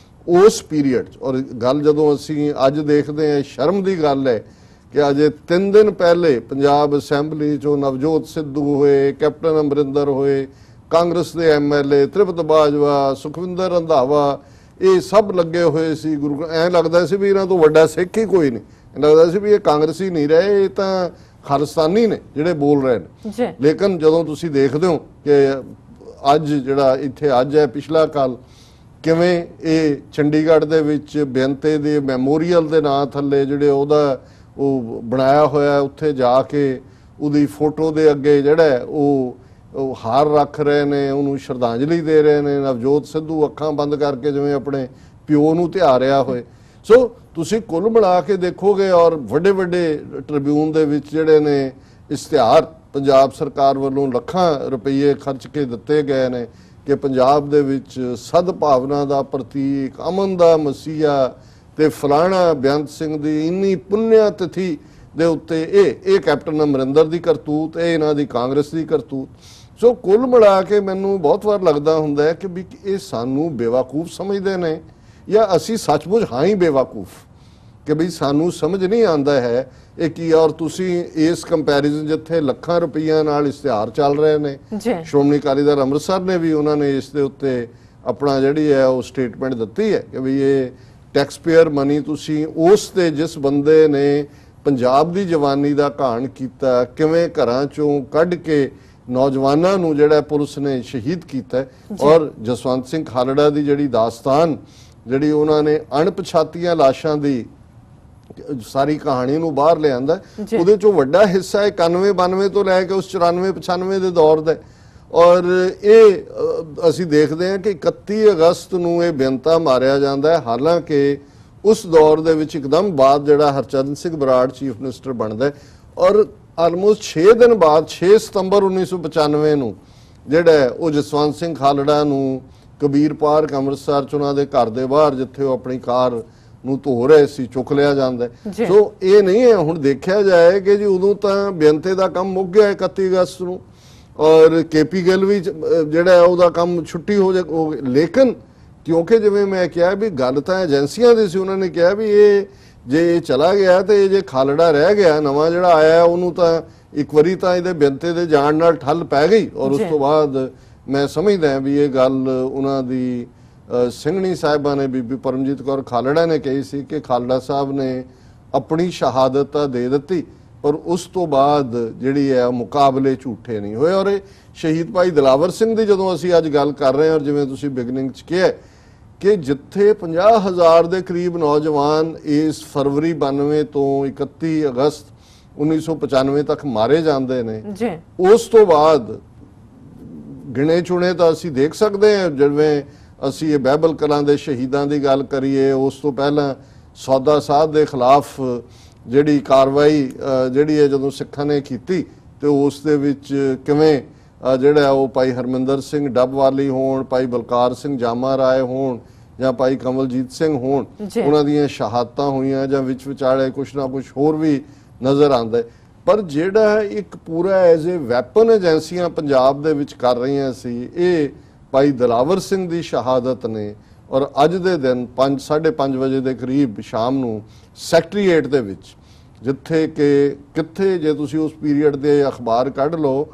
ਉਸ ਪੀਰੀਅਡ 'ਚ, ਔਰ ਗੱਲ ਜਦੋਂ ਅਸੀਂ ਅੱਜ ਦੇਖਦੇ ਹਾਂ, ਸ਼ਰਮ ਦੀ ਗੱਲ ਹੈ ਕਿ ਅਜੇ 3 ਦਿਨ ਪਹਿਲੇ ਪੰਜਾਬ ਅਸੈਂਬਲੀ 'ਚੋਂ ਨਵਜੋਤ ਸਿੱਧੂ ਹੋਏ, ਕੈਪਟਨ ਅਮਰਿੰਦਰ ਹੋਏ, ਕਾਂਗਰਸ ਦੇ MLA ਤ੍ਰਿਪਤ ਬਾਜਵਾ, ਸੁਖਵਿੰਦਰ ਰੰਧਾਵਾ, ਇਹ ਸਭ ਲੱਗੇ ਹੋਏ ਸੀ। ਐਂ ਲੱਗਦਾ ਸੀ ਵੀ ਇਹਨਾਂ ਤੋਂ ਵੱਡਾ ਸਿੱਖ ਹੀ ਕੋਈ ਨਹੀਂ, ਲੱਗਦਾ ਸੀ ਵੀ ਇਹ ਕਾਂਗਰਸੀ ਨਹੀਂ ਰਹੇ, ਇਹ ਤਾਂ ਖਾਲਿਸਤਾਨੀ ਨੇ ਜਿਹੜੇ ਬੋਲ ਰਹੇ ਨੇ। ਲੇਕਿਨ ਜਦੋਂ ਤੁਸੀਂ ਦੇਖਦੇ ਹੋ ਕਿ ਅੱਜ ਜਿਹੜਾ ਇੱਥੇ ਅੱਜ ਹੈ, ਪਿਛਲਾ ਕੱਲ ਕਿਵੇਂ ਇਹ ਚੰਡੀਗੜ੍ਹ ਦੇ ਵਿੱਚ ਬੇਨਤੇ ਦੇ ਮੈਮੋਰੀਅਲ ਦੇ ਨਾਂ ਥੱਲੇ ਜਿਹੜੇ ਉਹਦਾ ਉਹ ਬਣਾਇਆ ਹੋਇਆ, ਉੱਥੇ ਜਾ ਕੇ ਉਹਦੀ ਫੋਟੋ ਦੇ ਅੱਗੇ ਜਿਹੜਾ ਉਹ ਹਾਰ ਰੱਖ ਰਹੇ ਨੇ, ਉਹਨੂੰ ਸ਼ਰਧਾਂਜਲੀ ਦੇ ਰਹੇ ਨੇ। ਨਵਜੋਤ ਸਿੱਧੂ ਅੱਖਾਂ ਬੰਦ ਕਰਕੇ ਜਿਵੇਂ ਆਪਣੇ ਪਿਓ ਨੂੰ ਧਿਆ ਰਿਹਾ ਹੋਏ। ਸੋ ਤੁਸੀਂ ਕੁੱਲ ਮਿਲਾ ਕੇ ਦੇਖੋਗੇ ਔਰ ਵੱਡੇ ਵੱਡੇ ਟ੍ਰਿਬਿਊਨ ਦੇ ਵਿੱਚ ਜਿਹੜੇ ਨੇ ਇਸ਼ਤਿਹਾਰ ਪੰਜਾਬ ਸਰਕਾਰ ਵੱਲੋਂ ਲੱਖਾਂ ਰੁਪਏ ਖਰਚ ਕੇ ਦਿੱਤੇ ਗਏ ਨੇ ਕਿ ਪੰਜਾਬ ਦੇ ਵਿੱਚ ਸਦਭਾਵਨਾ ਦਾ ਪ੍ਰਤੀਕ, ਅਮਨ ਦਾ ਮਸੀਹਾ ਤੇ ਫਲਾਣਾ ਬੇਅੰਤ ਸਿੰਘ ਦੀ ਇੰਨੀ ਪੁੰਨਿਆ ਤਿਥੀ ਦੇ ਉੱਤੇ ਇਹ ਕੈਪਟਨ ਅਮਰਿੰਦਰ ਦੀ ਕਰਤੂਤ, ਇਹ ਇਹਨਾਂ ਦੀ ਕਾਂਗਰਸ ਦੀ ਕਰਤੂਤ। ਸੋ ਕੁੱਲ ਮਿਲਾ ਕੇ ਮੈਨੂੰ ਬਹੁਤ ਵਾਰ ਲੱਗਦਾ ਹੁੰਦਾ ਹੈ ਕਿ ਵੀ ਇਹ ਸਾਨੂੰ ਬੇਵਕੂਫ ਸਮਝਦੇ ਨੇ ਜਾਂ ਅਸੀਂ ਸੱਚਮੁੱਚ ਹਾਂ ਹੀ ਬੇਵਕੂਫ ਕਿ ਵੀ ਸਾਨੂੰ ਸਮਝ ਨਹੀਂ ਆਉਂਦਾ ਹੈ ਇਹ ਕੀ। ਔਰ ਤੁਸੀਂ ਇਸ ਕੰਪੈਰੀਜ਼ਨ ਜਿੱਥੇ ਲੱਖਾਂ ਰੁਪਈਆ ਨਾਲ ਇਸ਼ਤਿਹਾਰ ਚੱਲ ਰਹੇ ਨੇ, ਸ਼੍ਰੋਮਣੀ ਅਕਾਲੀ ਦਲ ਅੰਮ੍ਰਿਤਸਰ ਨੇ ਵੀ ਉਹਨਾਂ ਨੇ ਇਸ ਦੇ ਉੱਤੇ ਆਪਣਾ ਜਿਹੜੀ ਹੈ ਉਹ ਸਟੇਟਮੈਂਟ ਦਿੱਤੀ ਹੈ ਕਿ ਵੀ ਇਹ ਟੈਕਸ ਪੇਅਰ ਮਨੀ ਤੁਸੀਂ ਉਸ ਤੇ ਜਿਸ ਬੰਦੇ ਨੇ ਪੰਜਾਬ ਦੀ ਜਵਾਨੀ ਦਾ ਘਾਣ ਕੀਤਾ, ਕਿਵੇਂ ਘਰਾਂ ਚੋਂ ਕੱਢ ਕੇ ਨੌਜਵਾਨਾਂ ਨੂੰ ਜਿਹੜਾ ਪੁਲਿਸ ਨੇ ਸ਼ਹੀਦ ਕੀਤਾ। ਔਰ ਜਸਵੰਤ ਸਿੰਘ ਖਾਲੜਾ ਦੀ ਜਿਹੜੀ ਦਾਸਤਾਨ ਜਿਹੜੀ ਉਹਨਾਂ ਨੇ ਅਣਪਛਾਤੀਆਂ ਲਾਸ਼ਾਂ ਦੀ ਸਾਰੀ ਕਹਾਣੀ ਨੂੰ ਬਾਹਰ ਲਿਆਂਦਾ, ਉਹਦੇ ਚੋਂ ਵੱਡਾ ਹਿੱਸਾ 91-92 ਤੋਂ ਲੈ ਕੇ ਉਸ 94-95 ਦੇ ਦੌਰ ਦਾ। ਔਰ ਇਹ ਅਸੀਂ ਦੇਖਦੇ ਹਾਂ ਕਿ 31 ਅਗਸਤ ਨੂੰ ਇਹ ਬੇਨਤਾ ਮਾਰਿਆ ਜਾਂਦਾ ਹੈ, ਹਾਲਾਂਕਿ ਉਸ ਦੌਰ ਦੇ ਵਿੱਚ ਇੱਕਦਮ ਬਾਅਦ ਜਿਹੜਾ ਹਰਚਰਨ ਸਿੰਘ ਬਰਾੜ ਚੀਫ ਮਿਨਿਸਟਰ ਬਣਦਾ ਔਰ ਆਲਮੋਸਟ 6 ਦਿਨ ਬਾਅਦ 6 ਸਤੰਬਰ 1995 ਨੂੰ ਜਿਹੜਾ ਉਹ ਜਸਵੰਤ ਸਿੰਘ ਖਾਲੜਾ ਨੂੰ ਕਬੀਰ ਪਾਰਕ ਅੰਮ੍ਰਿਤਸਰ ਚ ਉਹਨਾਂ ਦੇ ਘਰ ਦੇ ਬਾਹਰ ਜਿੱਥੇ ਉਹ ਆਪਣੀ ਕਾਰ ਨੂੰ ਧੋ ਰਹੇ ਸੀ ਚੁੱਕ ਲਿਆ ਜਾਂਦਾ। ਸੋ ਇਹ ਨਹੀਂ ਹੈ ਹੁਣ ਦੇਖਿਆ ਜਾਏ ਕਿ ਜੀ ਉਦੋਂ ਤਾਂ ਬੇਨਤੇ ਦਾ ਕੰਮ ਮੁੱਕ ਗਿਆ 31 ਅਗਸਤ ਨੂੰ ਔਰ KP ਗਿੱਲ ਵੀ ਜਿਹੜਾ ਉਹਦਾ ਕੰਮ ਛੁੱਟੀ ਹੋ ਜਾ। ਲੇਕਿਨ ਕਿਉਂਕਿ ਜਿਵੇਂ ਮੈਂ ਕਿਹਾ ਵੀ ਗੱਲ ਤਾਂ ਏਜੰਸੀਆਂ ਦੀ ਸੀ, ਉਹਨਾਂ ਨੇ ਕਿਹਾ ਵੀ ਇਹ ਜੇ ਇਹ ਚਲਾ ਗਿਆ ਤੇ ਜੇ ਖਾਲੜਾ ਰਹਿ ਗਿਆ ਨਵਾਂ ਜਿਹੜਾ ਆਇਆ ਉਹਨੂੰ ਤਾਂ ਇੱਕ ਵਾਰੀ ਤਾਂ ਇਹਦੇ ਬੇਨਤੇ ਦੇ ਜਾਣ ਨਾਲ ਠੱਲ ਪੈ ਗਈ। ਔਰ ਉਸ ਤੋਂ ਬਾਅਦ ਮੈਂ ਸਮਝਦਾ ਵੀ ਇਹ ਗੱਲ ਉਹਨਾਂ ਦੀ ਸਿੰਘਣੀ ਸਾਹਿਬਾਂ ਨੇ, ਬੀਬੀ ਪਰਮਜੀਤ ਕੌਰ ਖਾਲੜਾ ਨੇ ਕਹੀ ਸੀ ਕਿ ਖਾਲੜਾ ਸਾਹਿਬ ਨੇ ਆਪਣੀ ਸ਼ਹਾਦਤ ਤਾਂ ਦੇ ਦਿੱਤੀ, ਪਰ ਉਸ ਤੋਂ ਬਾਅਦ ਜਿਹੜੀ ਹੈ ਮੁਕਾਬਲੇ ਝੂਠੇ ਨਹੀਂ ਹੋਏ। ਔਰ ਇਹ ਸ਼ਹੀਦ ਭਾਈ ਦਿਲਾਵਰ ਸਿੰਘ ਦੀ ਜਦੋਂ ਅਸੀਂ ਅੱਜ ਗੱਲ ਕਰ ਰਹੇ ਹਾਂ, ਔਰ ਜਿਵੇਂ ਤੁਸੀਂ ਬਿਗਨਿੰਗ 'ਚ ਕਿਹਾ ਕਿ ਜਿੱਥੇ 50,000 ਦੇ ਕਰੀਬ ਨੌਜਵਾਨ ਇਸ ਫਰਵਰੀ 92 ਤੋਂ 31 ਅਗਸਤ 1995 ਤੱਕ ਮਾਰੇ ਜਾਂਦੇ ਨੇ, ਉਸ ਤੋਂ ਬਾਅਦ ਗਿਣੇ ਚੁਣੇ ਤਾਂ ਅਸੀਂ ਦੇਖ ਸਕਦੇ ਹਾਂ, ਜਿਵੇਂ ਅਸੀਂ ਇਹ ਬਹਿਬਲ ਕਲਾਂ ਦੇ ਸ਼ਹੀਦਾਂ ਦੀ ਗੱਲ ਕਰੀਏ, ਉਸ ਤੋਂ ਪਹਿਲਾਂ ਸੌਦਾ ਸਾਹਿਬ ਦੇ ਖਿਲਾਫ ਜਿਹੜੀ ਕਾਰਵਾਈ ਜਿਹੜੀ ਹੈ ਜਦੋਂ ਸਿੱਖਾਂ ਨੇ ਕੀਤੀ, ਤੇ ਉਸ ਦੇ ਵਿੱਚ ਕਿਵੇਂ ਜਿਹੜਾ ਉਹ ਭਾਈ ਹਰਮਿੰਦਰ ਸਿੰਘ ਡੱਬਵਾਲੀ ਹੋਣ, ਭਾਈ ਬਲਕਾਰ ਸਿੰਘ ਜਾਮਾ ਰਾਏ ਹੋਣ, ਜਾਂ ਭਾਈ ਕਮਲਜੀਤ ਸਿੰਘ ਹੋਣ, ਉਹਨਾਂ ਦੀਆਂ ਸ਼ਹਾਦਤਾਂ ਹੋਈਆਂ, ਜਾਂ ਵਿੱਚ ਵਿਚਾਲੇ ਕੁਛ ਨਾ ਕੁਛ ਹੋਰ ਵੀ ਨਜ਼ਰ ਆਉਂਦਾ। ਪਰ ਜਿਹੜਾ ਇੱਕ ਪੂਰਾ ਐਜ਼ ਏ ਵੈਪਨ ਏਜੰਸੀਆਂ ਪੰਜਾਬ ਦੇ ਵਿੱਚ ਕਰ ਰਹੀਆਂ ਸੀ, ਇਹ ਭਾਈ ਦਿਲਾਵਰ ਸਿੰਘ ਦੀ ਸ਼ਹਾਦਤ ਨੇ। ਔਰ ਅੱਜ ਦੇ ਦਿਨ 5:30 ਵਜੇ ਦੇ ਕਰੀਬ ਸ਼ਾਮ ਨੂੰ ਸੈਕਟਰੀਏਟ ਦੇ ਵਿੱਚ, ਜਿੱਥੇ ਕਿ ਕਿੱਥੇ ਜੇ ਤੁਸੀਂ ਉਸ ਪੀਰੀਅਡ ਦੇ ਅਖਬਾਰ ਕੱਢ ਲਓ,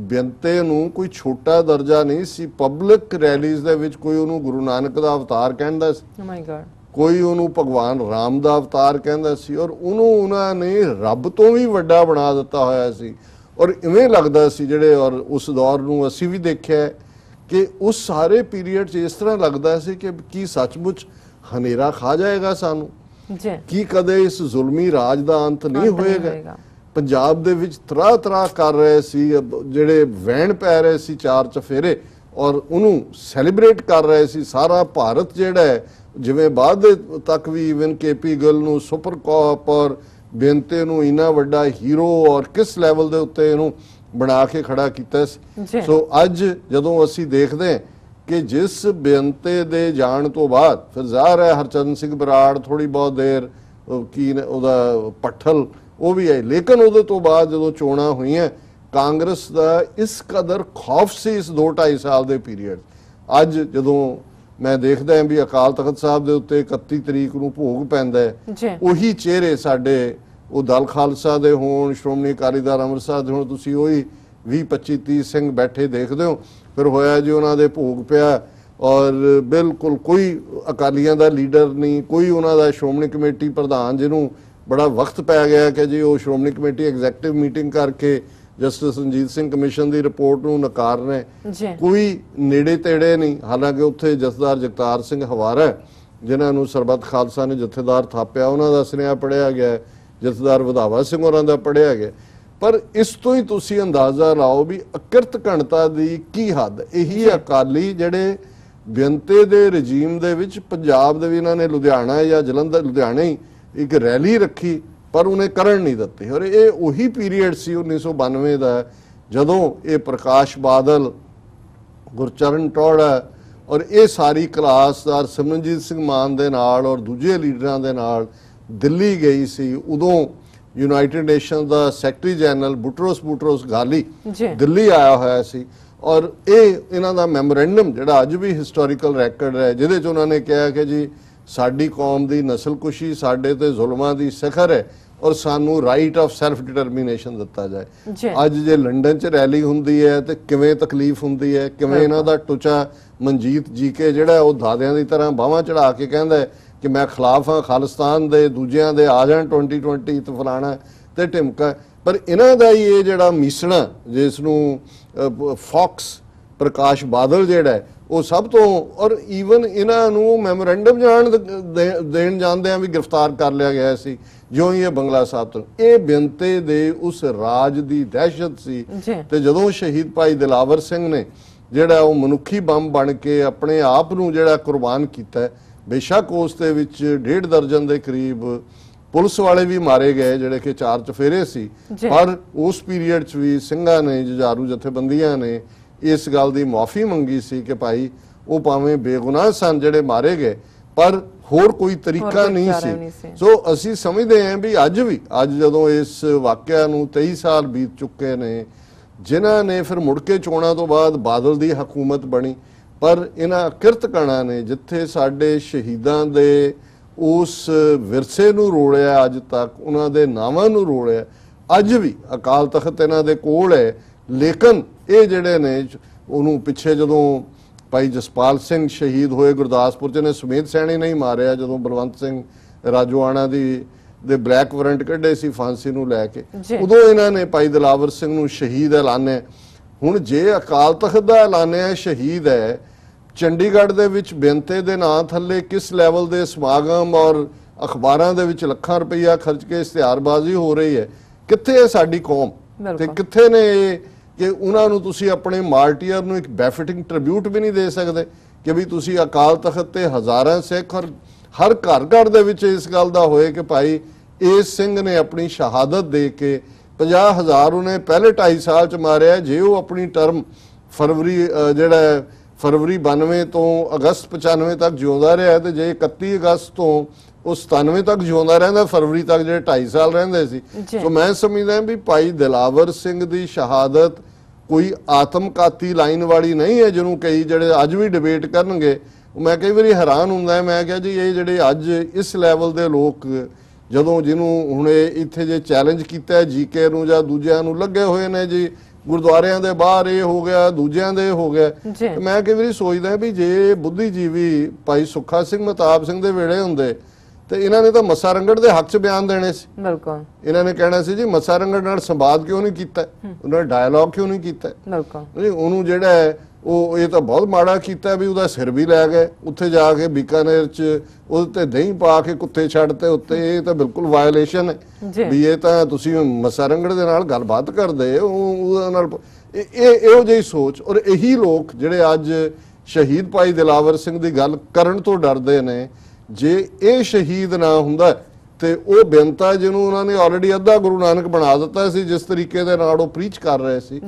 ਬੇਨਤੇ ਨੂੰ ਕੋਈ ਛੋਟਾ ਦਰਜਾ ਨਹੀਂ ਸੀ। ਪਬਲਿਕ ਰੈਲੀਜ਼ ਦੇ ਵਿੱਚ ਕੋਈ ਉਹਨੂੰ ਗੁਰੂ ਨਾਨਕ ਦਾ ਅਵਤਾਰ ਕਹਿੰਦਾ ਸੀ, ਕੋਈ ਉਹਨੂੰ ਭਗਵਾਨ ਰਾਮ ਦਾ ਅਵਤਾਰ ਕਹਿੰਦਾ ਸੀ, ਔਰ ਉਹਨੂੰ ਉਹਨਾਂ ਨੇ ਰੱਬ ਤੋਂ ਵੀ ਵੱਡਾ ਬਣਾ ਦਿੱਤਾ ਹੋਇਆ ਸੀ। ਔਰ ਇਵੇਂ ਲੱਗਦਾ ਸੀ ਜਿਹੜੇ, ਔਰ ਉਸ ਦੌਰ ਨੂੰ ਅਸੀਂ ਵੀ ਦੇਖਿਆ ਕਿ ਉਸ ਸਾਰੇ ਪੀਰੀਅਡ 'ਚ ਇਸ ਤਰ੍ਹਾਂ ਲੱਗਦਾ ਸੀ ਕਿ ਕੀ ਸੱਚਮੁੱਚ ਹਨੇਰਾ ਖਾ ਜਾਏਗਾ ਸਾਨੂੰ, ਕੀ ਕਦੇ ਇਸ ਜ਼ੁਲਮੀ ਰਾਜ ਦਾ ਅੰਤ ਨਹੀਂ ਹੋਏਗਾ। ਪੰਜਾਬ ਦੇ ਵਿੱਚ ਤਰ੍ਹਾਂ ਕਰ ਰਹੇ ਸੀ, ਜਿਹੜੇ ਵਹਿਣ ਪੈ ਰਹੇ ਸੀ ਚਾਰ ਚਫੇਰੇ, ਔਰ ਉਹਨੂੰ ਸੈਲੀਬ੍ਰੇਟ ਕਰ ਰਹੇ ਸੀ ਸਾਰਾ ਭਾਰਤ ਜਿਹੜਾ ਹੈ। ਜਿਵੇਂ ਬਾਅਦ ਦੇ ਤੱਕ ਵੀ ਇਵਨ KP ਗਿੱਲ ਨੂੰ ਸੁਪਰ ਕੌਪ ਔਰ ਬੇਨਤੇ ਨੂੰ ਇੰਨਾ ਵੱਡਾ ਹੀਰੋ ਔਰ ਕਿਸ ਲੈਵਲ ਦੇ ਉੱਤੇ ਇਹਨੂੰ ਬਣਾ ਕੇ ਖੜਾ ਕੀਤਾ ਸੀ। ਸੋ ਅੱਜ ਜਦੋਂ ਅਸੀਂ ਦੇਖਦੇ ਹਾਂ ਕਿ ਜਿਸ ਬੇਨਤੇ ਦੇ ਜਾਣ ਤੋਂ ਬਾਅਦ ਫਿਰ ਜ਼ਾਹਰ ਹੈ ਹਰਚੰਦ ਸਿੰਘ ਬਰਾੜ ਥੋੜੀ ਬਹੁਤ ਦੇਰ ਕੀ ਉਹਦਾ ਪੱਠਲ ਉਹ ਵੀ ਹੈ, ਲੇਕਿਨ ਉਹਦੇ ਤੋਂ ਬਾਅਦ ਜਦੋਂ ਚੋਣਾਂ ਹੋਈਆਂ, ਕਾਂਗਰਸ ਦਾ ਇਸ ਕਦਰ ਖੌਫ ਸੀ ਇਸ 2-2.5 ਸਾਲ ਦੇ ਪੀਰੀਅਡ। ਅੱਜ ਜਦੋਂ ਮੈਂ ਦੇਖਦਾ ਹਾਂ ਵੀ ਅਕਾਲ ਤਖਤ ਸਾਹਿਬ ਦੇ ਉੱਤੇ 31 ਤਰੀਕ ਨੂੰ ਭੋਗ ਪੈਂਦਾ ਹੈ, ਉਹੀ ਚਿਹਰੇ ਸਾਡੇ ਉਹ ਦਲ ਖਾਲਸਾ ਦੇ ਹੋਣ, ਸ਼੍ਰੋਮਣੀ ਅਕਾਲੀ ਦਲ ਅੰਮ੍ਰਿਤਸਰ ਦੇ ਹੋਣ, ਤੁਸੀਂ ਉਹੀ 20-25-30 ਸਿੰਘ ਬੈਠੇ ਦੇਖਦੇ ਹੋ। ਫਿਰ ਹੋਇਆ ਜੀ ਉਹਨਾਂ ਦੇ ਭੋਗ ਪਿਆ, ਔਰ ਬਿਲਕੁਲ ਕੋਈ ਅਕਾਲੀਆਂ ਦਾ ਲੀਡਰ ਨਹੀਂ, ਕੋਈ ਉਹਨਾਂ ਦਾ ਸ਼੍ਰੋਮਣੀ ਕਮੇਟੀ ਪ੍ਰਧਾਨ ਜਿਹਨੂੰ ਬੜਾ ਵਕਤ ਪੈ ਗਿਆ ਕਿ ਜੀ ਉਹ ਸ਼੍ਰੋਮਣੀ ਕਮੇਟੀ ਐਗਜ਼ੈਕਟਿਵ ਮੀਟਿੰਗ ਕਰਕੇ ਜਸਟਿਸ ਰਣਜੀਤ ਸਿੰਘ ਕਮਿਸ਼ਨ ਦੀ ਰਿਪੋਰਟ ਨੂੰ ਨਕਾਰ ਰਹੇ, ਕੋਈ ਨੇੜੇ ਤੇੜੇ ਨਹੀਂ। ਹਾਲਾਂਕਿ ਉੱਥੇ ਜਥੇਦਾਰ ਜਗਤਾਰ ਸਿੰਘ ਹਵਾਰਾ ਜਿਨ੍ਹਾਂ ਨੂੰ ਸਰਬੱਤ ਖਾਲਸਾ ਨੇ ਜਥੇਦਾਰ ਥਾਪਿਆ, ਉਹਨਾਂ ਦਾ ਸੁਨੇਹਾ ਪੜ੍ਹਿਆ ਗਿਆ, ਜਥੇਦਾਰ ਵਧਾਵਾ ਸਿੰਘ ਹੋਰਾਂ ਦਾ ਪੜ੍ਹਿਆ ਗਿਆ। ਪਰ ਇਸ ਤੋਂ ਹੀ ਤੁਸੀਂ ਅੰਦਾਜ਼ਾ ਲਾਓ ਵੀ ਅਕਿਰਤ ਘਣਤਾ ਦੀ ਕੀ ਹੱਦ। ਇਹੀ ਅਕਾਲੀ ਜਿਹੜੇ ਬੇਨਤੇ ਦੇ ਰਜੀਮ ਦੇ ਵਿੱਚ ਪੰਜਾਬ ਦੇ ਵੀ ਇਹਨਾਂ ਨੇ ਲੁਧਿਆਣਾ ਜਾਂ ਜਲੰਧਰ, ਲੁਧਿਆਣੇ ਹੀ ਇੱਕ ਰੈਲੀ ਰੱਖੀ, ਪਰ ਉਹਨੇ ਕਰਨ ਨਹੀਂ ਦਿੱਤੀ। ਔਰ ਇਹ ਉਹੀ ਪੀਰੀਅਡ ਸੀ 1992 ਦਾ, ਜਦੋਂ ਇਹ ਪ੍ਰਕਾਸ਼ ਬਾਦਲ, ਗੁਰਚਰਨ ਟੌੜਾ ਔਰ ਇਹ ਸਾਰੀ ਕਲਾਸਦਾਰ ਸਿਮਰਨਜੀਤ ਸਿੰਘ ਮਾਨ ਦੇ ਨਾਲ ਔਰ ਦੂਜੇ ਲੀਡਰਾਂ ਦੇ ਨਾਲ ਦਿੱਲੀ ਗਈ ਸੀ। ਉਦੋਂ ਯੂਨਾਈਟਿਡ ਨੇਸ਼ਨ ਦਾ ਸੈਕਟਰੀ ਜਨਰਲ ਬੁਟਰੋਸ ਗਾਲੀ ਦਿੱਲੀ ਆਇਆ ਹੋਇਆ ਸੀ, ਔਰ ਇਹ ਇਹਨਾਂ ਦਾ ਮੈਮੋਰੈਂਡਮ ਜਿਹੜਾ ਅੱਜ ਵੀ ਹਿਸਟੋਰੀਕਲ ਰੈਕਰਡ ਹੈ, ਜਿਹਦੇ 'ਚ ਉਹਨਾਂ ਨੇ ਕਿਹਾ ਕਿ ਜੀ ਸਾਡੀ ਕੌਮ ਦੀ ਨਸਲਕੁਸ਼ੀ ਸਾਡੇ ਤੇ ਜ਼ੁਲਮਾਂ ਦੀ ਸਿਖਰ ਹੈ, ਔਰ ਸਾਨੂੰ ਰਾਈਟ ਆਫ ਸੈਲਫ ਡਿਟਰਮੀਨੇਸ਼ਨ ਦਿੱਤਾ ਜਾਏ। ਅੱਜ ਜੇ ਲੰਡਨ 'ਚ ਰੈਲੀ ਹੁੰਦੀ ਹੈ ਤੇ ਕਿਵੇਂ ਤਕਲੀਫ ਹੁੰਦੀ ਹੈ, ਕਿਵੇਂ ਇਹਨਾਂ ਦਾ ਟੁਚਾ ਮਨਜੀਤ ਜੀਕੇ ਜਿਹੜਾ ਉਹ ਦਾਦਿਆਂ ਦੀ ਤਰ੍ਹਾਂ ਬਾਹਾਂ ਚੜਾ ਕੇ ਕਹਿੰਦਾ ਹੈ ਕਿ ਮੈਂ ਖਿਲਾਫ ਹਾਂ ਖਾਲਿਸਤਾਨ ਦੇ, ਦੂਜਿਆਂ ਦੇ ਆ ਜਾਣ 2020 ਤੇ ਫਲਾਣਾ ਤੇ ਢਿਮਕਾ। ਪਰ ਇਹਨਾਂ ਦਾ ਹੀ ਇਹ ਜਿਹੜਾ ਮੀਸਣਾ, ਜਿਸ ਨੂੰ ਫੌਕਸ ਪ੍ਰਕਾਸ਼ ਬਾਦਲ ਜਿਹੜਾ ਉਹ ਸਭ ਤੋਂ, ਔਰ ਈਵਨ ਇਹਨਾਂ ਨੂੰ ਮੈਮੋਰੈਂਡਮ ਦੇਣ ਜਾਂਦਿਆਂ ਵੀ ਗ੍ਰਿਫਤਾਰ ਕਰ ਲਿਆ ਗਿਆ ਸੀ ਜਿਉਂ ਹੀ ਇਹ ਬੰਗਲਾ ਸਾਹਿਬ ਤੋਂ। ਇਹ ਬੇਨਤੇ ਦੇ ਉਸ ਰਾਜ ਦੀ ਦਹਿਸ਼ਤ ਸੀ। ਤੇ ਜਦੋਂ ਸ਼ਹੀਦ ਭਾਈ ਦਿਲਾਵਰ ਸਿੰਘ ਨੇ ਜਿਹੜਾ ਉਹ ਮਨੁੱਖੀ ਬੰਬ ਬਣ ਕੇ ਆਪਣੇ ਆਪ ਨੂੰ ਜਿਹੜਾ ਕੁਰਬਾਨ ਕੀਤਾ, ਬੇਸ਼ੱਕ ਉਸ ਦੇ ਵਿੱਚ 1.5 ਦਰਜਨ ਦੇ ਕਰੀਬ ਪੁਲਿਸ ਵਾਲੇ ਵੀ ਮਾਰੇ ਗਏ ਜਿਹੜੇ ਕਿ ਚਾਰ ਚਫੇਰੇ ਸੀ, ਪਰ ਉਸ ਪੀਰੀਅਡ 'ਚ ਵੀ ਸਿੰਘਾਂ ਨੇ, ਜੁਝਾਰੂ ਜਥੇਬੰਦੀਆਂ ਨੇ ਇਸ ਗੱਲ ਦੀ ਮਾਫੀ ਮੰਗੀ ਸੀ ਕਿ ਭਾਈ ਉਹ ਭਾਵੇਂ ਬੇਗੁਨਾਹ ਸਨ ਜਿਹੜੇ ਮਾਰੇ ਗਏ, ਪਰ ਹੋਰ ਕੋਈ ਤਰੀਕਾ ਨਹੀਂ ਸੀ। ਸੋ ਅਸੀਂ ਸਮਝਦੇ ਹਾਂ ਵੀ ਅੱਜ ਜਦੋਂ ਇਸ ਵਾਕਿਆ ਨੂੰ 23 ਸਾਲ ਬੀਤ ਚੁੱਕੇ ਨੇ, ਜਿਨ੍ਹਾਂ ਨੇ ਫਿਰ ਮੁੜ ਕੇ ਚੋਣਾਂ ਤੋਂ ਬਾਅਦ ਬਾਦਲ ਦੀ ਹਕੂਮਤ ਬਣੀ, ਪਰ ਇਹਨਾਂ ਕਿਰਤਕਣਾਂ ਨੇ ਜਿੱਥੇ ਸਾਡੇ ਸ਼ਹੀਦਾਂ ਦੇ ਉਸ ਵਿਰਸੇ ਨੂੰ ਰੋਲਿਆ, ਅੱਜ ਤੱਕ ਉਹਨਾਂ ਦੇ ਨਾਵਾਂ ਨੂੰ ਰੋਲਿਆ। ਅੱਜ ਵੀ ਅਕਾਲ ਤਖਤ ਇਹਨਾਂ ਦੇ ਕੋਲ ਹੈ, ਲੇਕਿਨ ਇਹ ਜਿਹੜੇ ਨੇ ਉਹਨੂੰ ਪਿੱਛੇ ਜਦੋਂ ਭਾਈ ਜਸਪਾਲ ਸਿੰਘ ਸ਼ਹੀਦ ਹੋਏ ਗੁਰਦਾਸਪੁਰ 'ਚ, ਨੇ ਸੁਮੇਧ ਸੈਣੀ ਨਹੀਂ ਮਾਰਿਆ, ਜਦੋਂ ਬਲਵੰਤ ਸਿੰਘ ਰਾਜੋਆਣਾ ਦੀ ਦੇ ਬਲੈਕ ਵਾਰੰਟ ਕੱਢੇ ਸੀ ਫਾਂਸੀ ਨੂੰ ਲੈ ਕੇ, ਉਦੋਂ ਇਹਨਾਂ ਨੇ ਭਾਈ ਦਿਲਾਵਰ ਸਿੰਘ ਨੂੰ ਸ਼ਹੀਦ ਐਲਾਨਿਆ। ਹੁਣ ਜੇ ਅਕਾਲ ਤਖਤ ਦਾ ਐਲਾਨਿਆ ਸ਼ਹੀਦ ਹੈ, ਚੰਡੀਗੜ੍ਹ ਦੇ ਵਿੱਚ ਬੇਨਤੇ ਦੇ ਨਾਂ ਥੱਲੇ ਕਿਸ ਲੈਵਲ ਦੇ ਸਮਾਗਮ ਔਰ ਅਖਬਾਰਾਂ ਦੇ ਵਿੱਚ ਲੱਖਾਂ ਰੁਪਈਆ ਖਰਚ ਕੇ ਇਸ਼ਤਿਹਾਰਬਾਜ਼ੀ ਹੋ ਰਹੀ ਹੈ, ਕਿੱਥੇ ਹੈ ਸਾਡੀ ਕੌਮ ਤੇ ਕਿੱਥੇ ਨੇ ਇਹ ਕਿ ਉਹਨਾਂ ਨੂੰ ਤੁਸੀਂ ਆਪਣੇ ਮਾਰਟੀਅਰ ਨੂੰ ਇੱਕ ਬੈਫਿਟਿੰਗ ਟ੍ਰਿਬਿਊਟ ਵੀ ਨਹੀਂ ਦੇ ਸਕਦੇ ਕਿ ਵੀ ਤੁਸੀਂ ਅਕਾਲ ਤਖਤ ਤੇ ਹਜ਼ਾਰਾਂ ਸਿੱਖ ਔਰ ਹਰ ਘਰ ਘਰ ਦੇ ਵਿੱਚ ਇਸ ਗੱਲ ਦਾ ਹੋਏ ਕਿ ਭਾਈ ਇਸ ਸਿੰਘ ਨੇ ਆਪਣੀ ਸ਼ਹਾਦਤ ਦੇ ਕੇ 50,000 ਉਹਨੇ ਪਹਿਲੇ 2.5 ਸਾਲ ਚ ਮਾਰਿਆ। ਜੇ ਉਹ ਆਪਣੀ ਟਰਮ ਫਰਵਰੀ 92 ਤੋਂ ਅਗਸਤ 95 ਤੱਕ ਜਿਉਂਦਾ ਰਿਹਾ ਤੇ ਜੇ 31 ਅਗਸਤ ਤੋਂ ਉਹ 97 ਤੱਕ ਜਿਉਂਦਾ ਰਹਿੰਦਾ, ਫਰਵਰੀ ਤੱਕ ਜਿਹੜੇ 2.5 ਸਾਲ ਰਹਿੰਦੇ ਸੀ। ਸੋ ਮੈਂ ਸਮਝਦਾ ਵੀ ਭਾਈ ਦਿਲਾਵਰ ਸਿੰਘ ਦੀ ਸ਼ਹਾਦਤ ਕੋਈ ਆਤਮਘਾਤੀ ਲਾਈਨ ਵਾਲੀ ਨਹੀਂ ਹੈ ਜਿਹਨੂੰ ਕਈ ਜਿਹੜੇ ਅੱਜ ਵੀ ਡਿਬੇਟ ਕਰਨਗੇ। ਮੈਂ ਕਈ ਵਾਰੀ ਹੈਰਾਨ ਹੁੰਦਾ, ਮੈਂ ਕਿਹਾ ਜੀ ਇਹ ਜਿਹੜੇ ਅੱਜ ਇਸ ਲੈਵਲ ਦੇ ਲੋਕ ਜਦੋਂ ਜਿਹਨੂੰ ਹੁਣ ਇੱਥੇ ਜੇ ਚੈਲੰਜ ਕੀਤਾ ਜੀਕੇ ਨੂੰ ਜਾਂ ਦੂਜਿਆਂ ਨੂੰ ਲੱਗੇ ਹੋਏ ਨੇ ਜੀ ਗੁਰਦੁਆਰਿਆਂ ਦੇ ਬਾਹਰ ਇਹ ਹੋ ਗਿਆ, ਦੂਜਿਆਂ ਦੇ ਹੋ ਗਿਆ। ਮੈਂ ਕਈ ਵਾਰੀ ਸੋਚਦਾ ਵੀ ਜੇ ਬੁੱਧੀਜੀਵੀ ਭਾਈ ਸੁੱਖਾ ਸਿੰਘ ਮਹਤਾਬ ਸਿੰਘ ਦੇ ਵੇਲੇ ਹੁੰਦੇ ਤੇ ਇਹਨਾਂ ਨੇ ਤਾਂ ਮੱਸਾ ਰੰਗੜ ਦੇ ਹੱਕ 'ਚ ਬਿਆਨ ਦੇਣੇ ਸੀ। ਬਿਲਕੁਲ ਇਹਨਾਂ ਨੇ ਕਹਿਣਾ ਸੀ ਜੀ ਮੱਸਾ ਰੰਗੜ ਨਾਲ ਸੰਵਾਦ ਕਿਉਂ ਨਹੀਂ ਕੀਤਾ, ਉਹਨਾਂ ਨੇ ਡਾਇਲੌਗ ਕਿਉਂ ਨਹੀਂ ਕੀਤਾ। ਬਿਲਕੁਲ ਉਹਨੂੰ ਜਿਹੜਾ ਹੈ ਉਹ ਇਹ ਤਾਂ ਬਹੁਤ ਮਾੜਾ ਕੀਤਾ ਵੀ ਉਹਦਾ ਸਿਰ ਵੀ ਲੈ ਗਏ ਉੱਥੇ ਜਾ ਕੇ ਬੀਕਾਨੇਰ 'ਚ ਉਹਦੇ ਤੇ ਦਹੀਂ ਪਾ ਕੇ ਕੁੱਤੇ ਛੱਡਤੇ ਉੱਤੇ। ਇਹ ਤਾਂ ਬਿਲਕੁਲ ਵਾਇਲੇਸ਼ਨ ਹੈ ਵੀ ਇਹ ਤਾਂ ਤੁਸੀਂ ਮੱਸਾ ਰੰਗੜ ਦੇ ਨਾਲ ਗੱਲਬਾਤ ਕਰਦੇ ਉਹਦੇ ਨਾਲ। ਇਹੋ ਜਿਹੀ ਸੋਚ ਔਰ ਇਹੀ ਲੋਕ ਜਿਹੜੇ ਅੱਜ ਸ਼ਹੀਦ ਭਾਈ ਦਿਲਾਵਰ ਸਿੰਘ ਦੀ ਗੱਲ ਕਰਨ ਤੋਂ ਡਰਦੇ ਨੇ। ਜੇ ਇਹ ਸ਼ਹੀਦ ਨਾ ਹੁੰਦਾ ਤੇ ਉਹ ਬੇਨਤਾ ਜਿਹਨੂੰ ਉਹਨਾਂ ਨੇ ਆਲਰੇਡੀ ਅੱਧਾ ਗੁਰੂ ਨਾਨਕ ਬਣਾ ਦਿੱਤਾ ਸੀ, ਜਿਸ ਤਰੀਕੇ ਦੇ ਨਾਲ ਉਹ ਪ੍ਰੀਚ ਕਰ ਰਹੇ ਸੀ,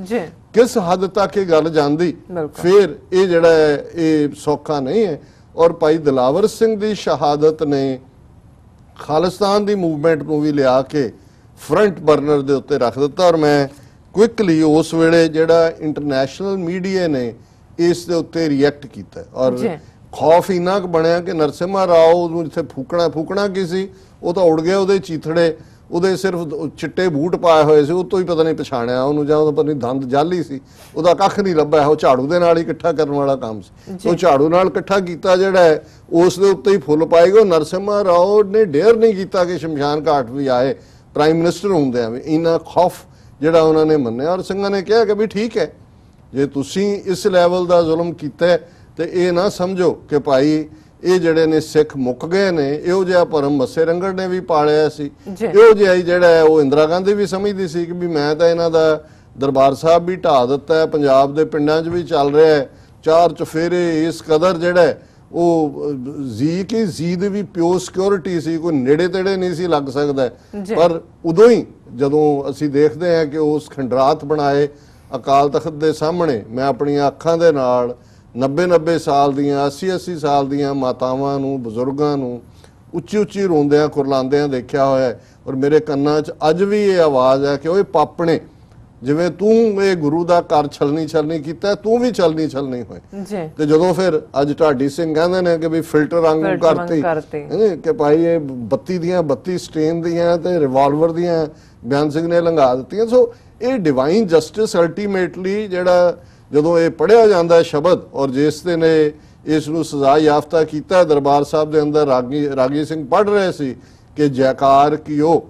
ਕਿਸ ਹੱਦ ਤੱਕ ਇਹ ਗੱਲ ਜਾਂਦੀ, ਫਿਰ ਇਹ ਜਿਹੜਾ ਹੈ ਇਹ ਸੌਖਾ ਨਹੀਂ ਹੈ। ਔਰ ਭਾਈ ਦਿਲਾਵਰ ਸਿੰਘ ਦੀ ਸ਼ਹਾਦਤ ਨੇ ਖਾਲਿਸਤਾਨ ਦੀ ਮੂਵਮੈਂਟ ਨੂੰ ਵੀ ਲਿਆ ਕੇ ਫਰੰਟ ਬਰਨਰ ਦੇ ਉੱਤੇ ਰੱਖ ਦਿੱਤਾ। ਔਰ ਮੈਂ ਕੁਇਕਲੀ ਉਸ ਵੇਲੇ ਜਿਹੜਾ ਇੰਟਰਨੈਸ਼ਨਲ ਮੀਡੀਆ ਨੇ ਇਸ ਦੇ ਉੱਤੇ ਰਿਐਕਟ ਕੀਤਾ ਔਰ ਖੌਫ ਇੰਨਾ ਕੁ ਬਣਿਆ ਕਿ ਨਰਸਿਮਹਾ ਰਾਓ ਨੂੰ ਜਿੱਥੇ ਫੂਕਣਾ ਕੀ ਸੀ, ਉਹ ਤਾਂ ਉੜ ਗਿਆ। ਉਹਦੇ ਚੀਥੜੇ, ਉਹਦੇ ਸਿਰਫ ਚਿੱਟੇ ਬੂਟ ਪਾਏ ਹੋਏ ਸੀ, ਉਹ ਤੋਂ ਹੀ ਪਤਾ ਨਹੀਂ ਪਛਾਣਿਆ ਉਹਨੂੰ, ਜਾਂ ਉਹਦਾ ਪਤਾ ਨਹੀਂ ਦੰਦ ਜਾਲੀ ਸੀ, ਉਹਦਾ ਕੱਖ ਨਹੀਂ ਲੱਭਾ। ਉਹ ਝਾੜੂ ਦੇ ਨਾਲ ਹੀ ਇਕੱਠਾ ਕਰਨ ਵਾਲਾ ਕੰਮ ਸੀ। ਉਹ ਝਾੜੂ ਨਾਲ ਇਕੱਠਾ ਕੀਤਾ ਜਿਹੜਾ ਹੈ ਉਸ ਦੇ ਉੱਤੇ ਹੀ ਫੁੱਲ ਪਾਏਗਾ। ਨਰਸਿਮਹਾ ਰਾਓ ਨੇ ਡੇਅਰ ਨਹੀਂ ਕੀਤਾ ਕਿ ਸ਼ਮਸ਼ਾਨ ਘਾਟ ਵੀ ਆਏ ਪ੍ਰਾਈਮ ਮਿਨਿਸਟਰ ਹੁੰਦਿਆਂ ਵੀ। ਇੰਨਾ ਖੌਫ ਜਿਹੜਾ ਉਹਨਾਂ ਨੇ ਮੰਨਿਆ ਔਰ ਸਿੰਘਾਂ ਨੇ ਕਿਹਾ ਕਿ ਵੀ ਠੀਕ ਹੈ, ਜੇ ਤੁਸੀਂ ਇਸ ਲੈਵਲ ਦਾ ਜ਼ੁਲਮ ਕੀਤਾ ਤੇ ਇਹ ਨਾ ਸਮਝੋ ਕਿ ਭਾਈ ਇਹ ਜਿਹੜੇ ਨੇ ਸਿੱਖ ਮੁੱਕ ਗਏ ਨੇ। ਇਹੋ ਜਿਹਾ ਭਰਮ ਮੱਸੇ ਰੰਗੜ ਨੇ ਵੀ ਪਾਲਿਆ ਸੀ, ਇਹੋ ਜਿਹਾ ਹੀ ਜਿਹੜਾ ਹੈ ਉਹ ਇੰਦਰਾ ਗਾਂਧੀ ਵੀ ਸਮਝਦੀ ਸੀ ਕਿ ਵੀ ਮੈਂ ਤਾਂ ਇਹਨਾਂ ਦਾ ਦਰਬਾਰ ਸਾਹਿਬ ਵੀ ਢਾਹ ਦਿੱਤਾ, ਪੰਜਾਬ ਦੇ ਪਿੰਡਾਂ 'ਚ ਵੀ ਚੱਲ ਰਿਹਾ ਹੈ, 4 ਚੁਫੇਰੇ। ਇਸ ਕਦਰ ਜਿਹੜਾ ਉਹ ਜੀ ਦੀ ਵੀ ਪਿਓ ਸਿਕਿਉਰਿਟੀ ਸੀ, ਕੋਈ ਨੇੜੇ ਤੇੜੇ ਨਹੀਂ ਸੀ ਲੱਗ ਸਕਦਾ। ਪਰ ਉਦੋਂ ਹੀ ਜਦੋਂ ਅਸੀਂ ਦੇਖਦੇ ਹਾਂ ਕਿ ਉਸ ਖੰਡਰਾਤ ਬਣਾਏ ਅਕਾਲ ਤਖਤ ਦੇ ਸਾਹਮਣੇ, ਮੈਂ ਆਪਣੀਆਂ ਅੱਖਾਂ ਦੇ ਨਾਲ 90 ਸਾਲ ਦੀਆਂ 80 ਸਾਲ ਦੀਆਂ ਮਾਤਾਵਾਂ ਨੂੰ, ਬਜ਼ੁਰਗਾਂ ਨੂੰ ਉੱਚੀ ਰੋਂਦਿਆਂ ਕੁਰਲਾਉਂਦਿਆਂ ਦੇਖਿਆ ਹੋਇਆ। ਔਰ ਮੇਰੇ ਕੰਨਾਂ 'ਚ ਅੱਜ ਵੀ ਇਹ ਆਵਾਜ਼ ਹੈ ਕਿ ਓਏ ਪਾਪਣੇ, ਜਿਵੇਂ ਤੂੰ ਇਹ ਗੁਰੂ ਦਾ ਘਰ ਛਲਣੀ ਕੀਤਾ, ਤੂੰ ਵੀ ਛਲਣੀ ਹੋਏ। ਤੇ ਜਦੋਂ ਫਿਰ ਅੱਜ ਢਾਡੀ ਸਿੰਘ ਕਹਿੰਦੇ ਨੇ ਕਿ ਵੀ ਫਿਲਟਰ ਵਾਂਗੂ ਕਰਤੀ ਕਿ ਭਾਈ ਇਹ 32 ਦੀਆਂ 32 ਸਟੇਨ ਦੀਆਂ ਤੇ ਰਿਵਾਲਵਰ ਦੀਆਂ ਬਿਆਨ ਸਿੰਘ ਨੇ ਲੰਘਾ ਦਿੱਤੀਆਂ। ਸੋ ਇਹ ਡਿਵਾਈਨ ਜਸਟਿਸ ਅਲਟੀਮੇਟਲੀ ਜਿਹੜਾ ਜਦੋਂ ਇਹ ਪੜ੍ਹਿਆ ਜਾਂਦਾ ਸ਼ਬਦ ਔਰ ਜਿਸ ਦੇ ਨੇ ਇਸ ਨੂੰ ਸਜ਼ਾ ਯਾਫਤਾ ਕੀਤਾ, ਦਰਬਾਰ ਸਾਹਿਬ ਦੇ ਅੰਦਰ ਰਾਗੀ ਸਿੰਘ ਪੜ੍ਹ ਰਹੇ ਸੀ ਕਿ ਜੈਕਾਰ ਕੀਓ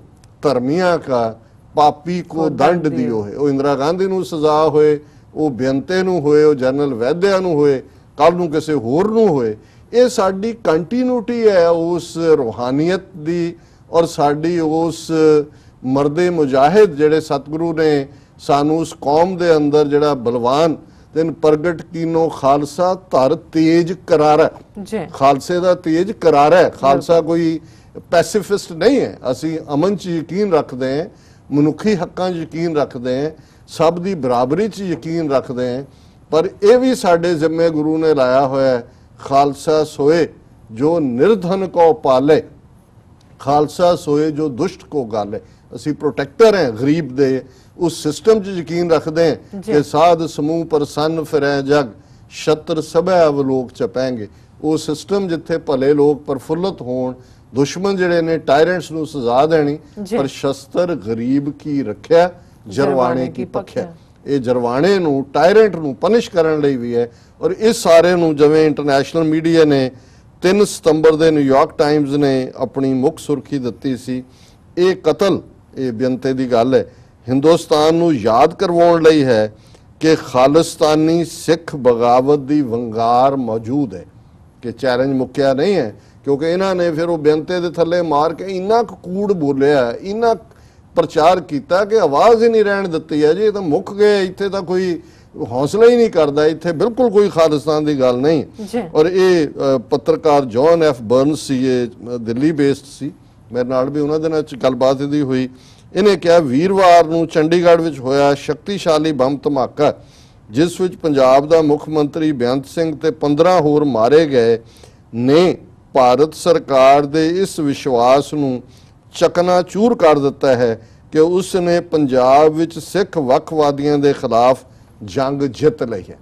ਧਰਮੀਆਂ ਕਾ ਪਾਪੀ ਕੋ ਦੰਡ ਦਿਓ ਹੈ। ਉਹ ਇੰਦਰਾ ਗਾਂਧੀ ਨੂੰ ਸਜ਼ਾ ਹੋਏ, ਉਹ ਬੇਨਤੇ ਨੂੰ ਹੋਏ, ਉਹ ਜਨਰਲ ਵੈਦਿਆ ਨੂੰ ਹੋਏ, ਕੱਲ ਨੂੰ ਕਿਸੇ ਹੋਰ ਨੂੰ ਹੋਏ। ਇਹ ਸਾਡੀ ਕੰਟੀਨਿਊਟੀ ਹੈ ਉਸ ਰੂਹਾਨੀਅਤ ਦੀ ਔਰ ਸਾਡੀ ਉਸ ਮਰਦੇ ਮੁਜਾਹਿਦ ਜਿਹੜੇ ਸਤਿਗੁਰੂ ਨੇ ਸਾਨੂੰ ਉਸ ਕੌਮ ਦੇ ਅੰਦਰ ਜਿਹੜਾ ਬਲਵਾਨ ਤੈਨ ਪ੍ਰਗਟ ਕੀਨੋ ਖਾਲਸਾ ਧਰ ਤੇਜ ਕਰਾਰਾ। ਖਾਲਸੇ ਦਾ ਤੇਜ ਕਰਾਰਾ ਹੈ। ਖਾਲਸਾ ਕੋਈ ਪੈਸੀਫਿਸਟ ਨਹੀਂ ਹੈ। ਅਸੀਂ ਅਮਨ 'ਚ ਯਕੀਨ ਰੱਖਦੇ ਹਾਂ, ਮਨੁੱਖੀ ਹੱਕਾਂ 'ਚ ਯਕੀਨ ਰੱਖਦੇ ਹਾਂ, ਸਭ ਦੀ ਬਰਾਬਰੀ 'ਚ ਯਕੀਨ ਰੱਖਦੇ ਹਾਂ। ਪਰ ਇਹ ਵੀ ਸਾਡੇ ਜ਼ਿੰਮੇ ਗੁਰੂ ਨੇ ਲਾਇਆ ਹੋਇਆ, ਖਾਲਸਾ ਸੋਏ ਜੋ ਨਿਰਧਨ ਕੋ ਪਾਲੇ, ਖਾਲਸਾ ਸੋਏ ਜੋ ਦੁਸ਼ਟ ਕੋ ਗਾਲੇ। ਅਸੀਂ ਪ੍ਰੋਟੈਕਟਰ ਹੈ ਗਰੀਬ ਦੇ, ਉਸ ਸਿਸਟਮ 'ਚ ਯਕੀਨ ਰੱਖਦੇ ਹਾਂ ਕਿ ਸਾਧ ਸਮੂਹ ਪ੍ਰਸੰਨ ਫਿਰੈ ਜਗ, ਛਤਰ ਸਭੈ ਅਵਲੋਕ ਚਪੈਂਗੇ। ਉਹ ਸਿਸਟਮ ਜਿੱਥੇ ਭਲੇ ਲੋਕ ਪ੍ਰਫੁੱਲਤ ਹੋਣ, ਦੁਸ਼ਮਣ ਜਿਹੜੇ ਨੇ ਟਾਇਰੈਂਟਸ ਨੂੰ ਸਜ਼ਾ ਦੇਣੀ, ਪਰ ਸ਼ਸਤਰ ਗਰੀਬ ਕੀ ਰੱਖਿਆ, ਜਰਵਾਣੇ ਕੀ ਪੱਖਿਆ। ਇਹ ਜਰਵਾਣੇ ਨੂੰ, ਟਾਇਰੈਂਟ ਨੂੰ ਪਨਿਸ਼ ਕਰਨ ਲਈ ਵੀ ਹੈ। ਔਰ ਇਸ ਸਾਰੇ ਨੂੰ ਜਿਵੇਂ ਇੰਟਰਨੈਸ਼ਨਲ ਮੀਡੀਆ ਨੇ 3 ਸਤੰਬਰ ਦੇ ਨਿਊਯਾਰਕ ਟਾਈਮਜ਼ ਨੇ ਆਪਣੀ ਮੁੱਖ ਸੁਰਖੀ ਦਿੱਤੀ ਸੀ ਇਹ ਕਤਲ, ਇਹ ਬੇਨਤੀ ਦੀ ਗੱਲ ਹੈ, ਹਿੰਦੁਸਤਾਨ ਨੂੰ ਯਾਦ ਕਰਵਾਉਣ ਲਈ ਹੈ ਕਿ ਖਾਲਿਸਤਾਨੀ ਸਿੱਖ ਬਗਾਵਤ ਦੀ ਵੰਗਾਰ ਮੌਜੂਦ ਹੈ, ਕਿ ਚੈਲੰਜ ਮੁੱਕਿਆ ਨਹੀਂ ਹੈ। ਕਿਉਂਕਿ ਇਹਨਾਂ ਨੇ ਫਿਰ ਉਹ ਬੇਨਤੀ ਦੇ ਥੱਲੇ ਮਾਰ ਕੇ ਇੰਨਾ ਕੂੜ ਬੋਲਿਆ, ਇੰਨਾ ਪ੍ਰਚਾਰ ਕੀਤਾ ਕਿ ਆਵਾਜ਼ ਹੀ ਨਹੀਂ ਰਹਿਣ ਦਿੱਤੀ ਹੈ ਜੀ। ਇਹ ਤਾਂ ਮੁੱਕ ਗਏ, ਇੱਥੇ ਤਾਂ ਕੋਈ ਹੌਸਲਾ ਹੀ ਨਹੀਂ ਕਰਦਾ, ਇੱਥੇ ਬਿਲਕੁਲ ਕੋਈ ਖਾਲਿਸਤਾਨ ਦੀ ਗੱਲ ਨਹੀਂ। ਔਰ ਇਹ ਪੱਤਰਕਾਰ ਜੌਨ ਐਫ ਬਰਨਸ ਸੀ, ਇਹ ਦਿੱਲੀ ਬੇਸਡ ਸੀ, ਮੇਰੇ ਨਾਲ ਵੀ ਉਹਨਾਂ ਦੇ ਨਾਲ ਗੱਲਬਾਤ ਇਹਦੀ ਹੋਈ। ਇਹਨੇ ਕਿਹਾ ਵੀਰਵਾਰ ਨੂੰ ਚੰਡੀਗੜ੍ਹ ਵਿੱਚ ਹੋਇਆ ਸ਼ਕਤੀਸ਼ਾਲੀ ਬੰਬ ਧਮਾਕਾ, ਜਿਸ ਵਿੱਚ ਪੰਜਾਬ ਦਾ ਮੁੱਖ ਮੰਤਰੀ ਬੇਅੰਤ ਸਿੰਘ ਤੇ 15 ਹੋਰ ਮਾਰੇ ਗਏ, ਨੇ ਭਾਰਤ ਸਰਕਾਰ ਦੇ ਇਸ ਵਿਸ਼ਵਾਸ ਨੂੰ ਚਕਨਾਚੂਰ ਕਰ ਦਿੱਤਾ ਹੈ ਕਿ ਉਸ ਨੇ ਪੰਜਾਬ ਵਿੱਚ ਸਿੱਖ ਵੱਖਵਾਦੀਆਂ ਦੇ ਖਿਲਾਫ ਜੰਗ ਜਿੱਤ ਲਈ ਹੈ।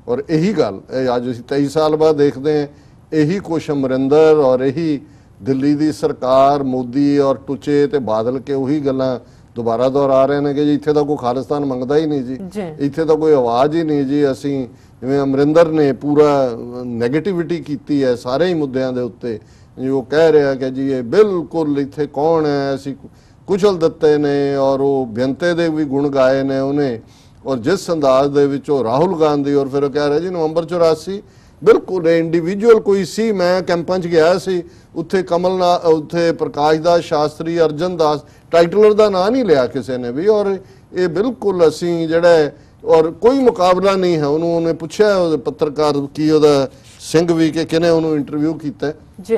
ਔਰ ਇਹੀ ਗੱਲ ਅੱਜ ਅਸੀਂ 23 ਸਾਲ ਬਾਅਦ ਦੇਖਦੇ ਹਾਂ, ਇਹੀ ਕੁਛ ਅਮਰਿੰਦਰ ਔਰ ਇਹੀ ਦਿੱਲੀ ਦੀ ਸਰਕਾਰ, ਮੋਦੀ ਔਰ ਟੁਚੇ ਤੇ ਬਾਦਲ ਕੇ ਉਹੀ ਗੱਲਾਂ ਦੁਬਾਰਾ ਦੁਹਰਾ ਰਹੇ ਨੇ ਕਿ ਜੀ ਇੱਥੇ ਤਾਂ ਕੋਈ ਖਾਲਿਸਤਾਨ ਮੰਗਦਾ ਹੀ ਨਹੀਂ ਜੀ, ਇੱਥੇ ਤਾਂ ਕੋਈ ਆਵਾਜ਼ ਹੀ ਨਹੀਂ ਜੀ। ਅਸੀਂ ਜਿਵੇਂ ਅਮਰਿੰਦਰ ਨੇ ਪੂਰਾ ਨੈਗੇਟਿਵਿਟੀ ਕੀਤੀ ਹੈ ਸਾਰੇ ਹੀ ਮੁੱਦਿਆਂ ਦੇ ਉੱਤੇ, ਉਹ ਕਹਿ ਰਿਹਾ ਕਿ ਜੀ ਇਹ ਬਿਲਕੁਲ ਇੱਥੇ ਕੌਣ ਹੈ, ਅਸੀਂ ਕੁਚਲ ਦਿੱਤੇ ਨੇ, ਔਰ ਉਹ ਬੇਨਤੀ ਦੇ ਵੀ ਗੁਣ ਗਾਏ ਨੇ ਉਹਨੇ। ਔਰ ਜਿਸ ਅੰਦਾਜ਼ ਦੇ ਵਿੱਚ ਉਹ ਰਾਹੁਲ ਗਾਂਧੀ, ਔਰ ਫਿਰ ਉਹ ਕਹਿ ਰਿਹਾ ਜੀ ਨਵੰਬਰ 84 ਬਿਲਕੁਲ ਇੰਡੀਵਿਜੂਅਲ ਕੋਈ ਸੀ, ਮੈਂ ਕੈਂਪਾਂ 'ਚ ਗਿਆ ਸੀ, ਉੱਥੇ ਕਮਲਨਾਥ, ਉੱਥੇ ਪ੍ਰਕਾਸ਼ ਦਾਸ ਸ਼ਾਸਤਰੀ, ਅਰਜਨ ਦਾਸ, ਟਾਈਟਲਰ ਦਾ ਨਾਂ ਨਹੀਂ ਲਿਆ ਕਿਸੇ ਨੇ ਵੀ। ਔਰ ਇਹ ਬਿਲਕੁਲ ਅਸੀਂ ਜਿਹੜਾ, ਔਰ ਕੋਈ ਮੁਕਾਬਲਾ ਨਹੀਂ ਹੈ। ਉਹਨੇ ਪੁੱਛਿਆ ਉਹਦੇ ਪੱਤਰਕਾਰ ਕੀ ਉਹਦਾ ਸਿੰਘ ਵੀ ਕਿ ਕਿਹਨੇ ਉਹਨੂੰ ਇੰਟਰਵਿਊ ਕੀਤਾ ਜੀ,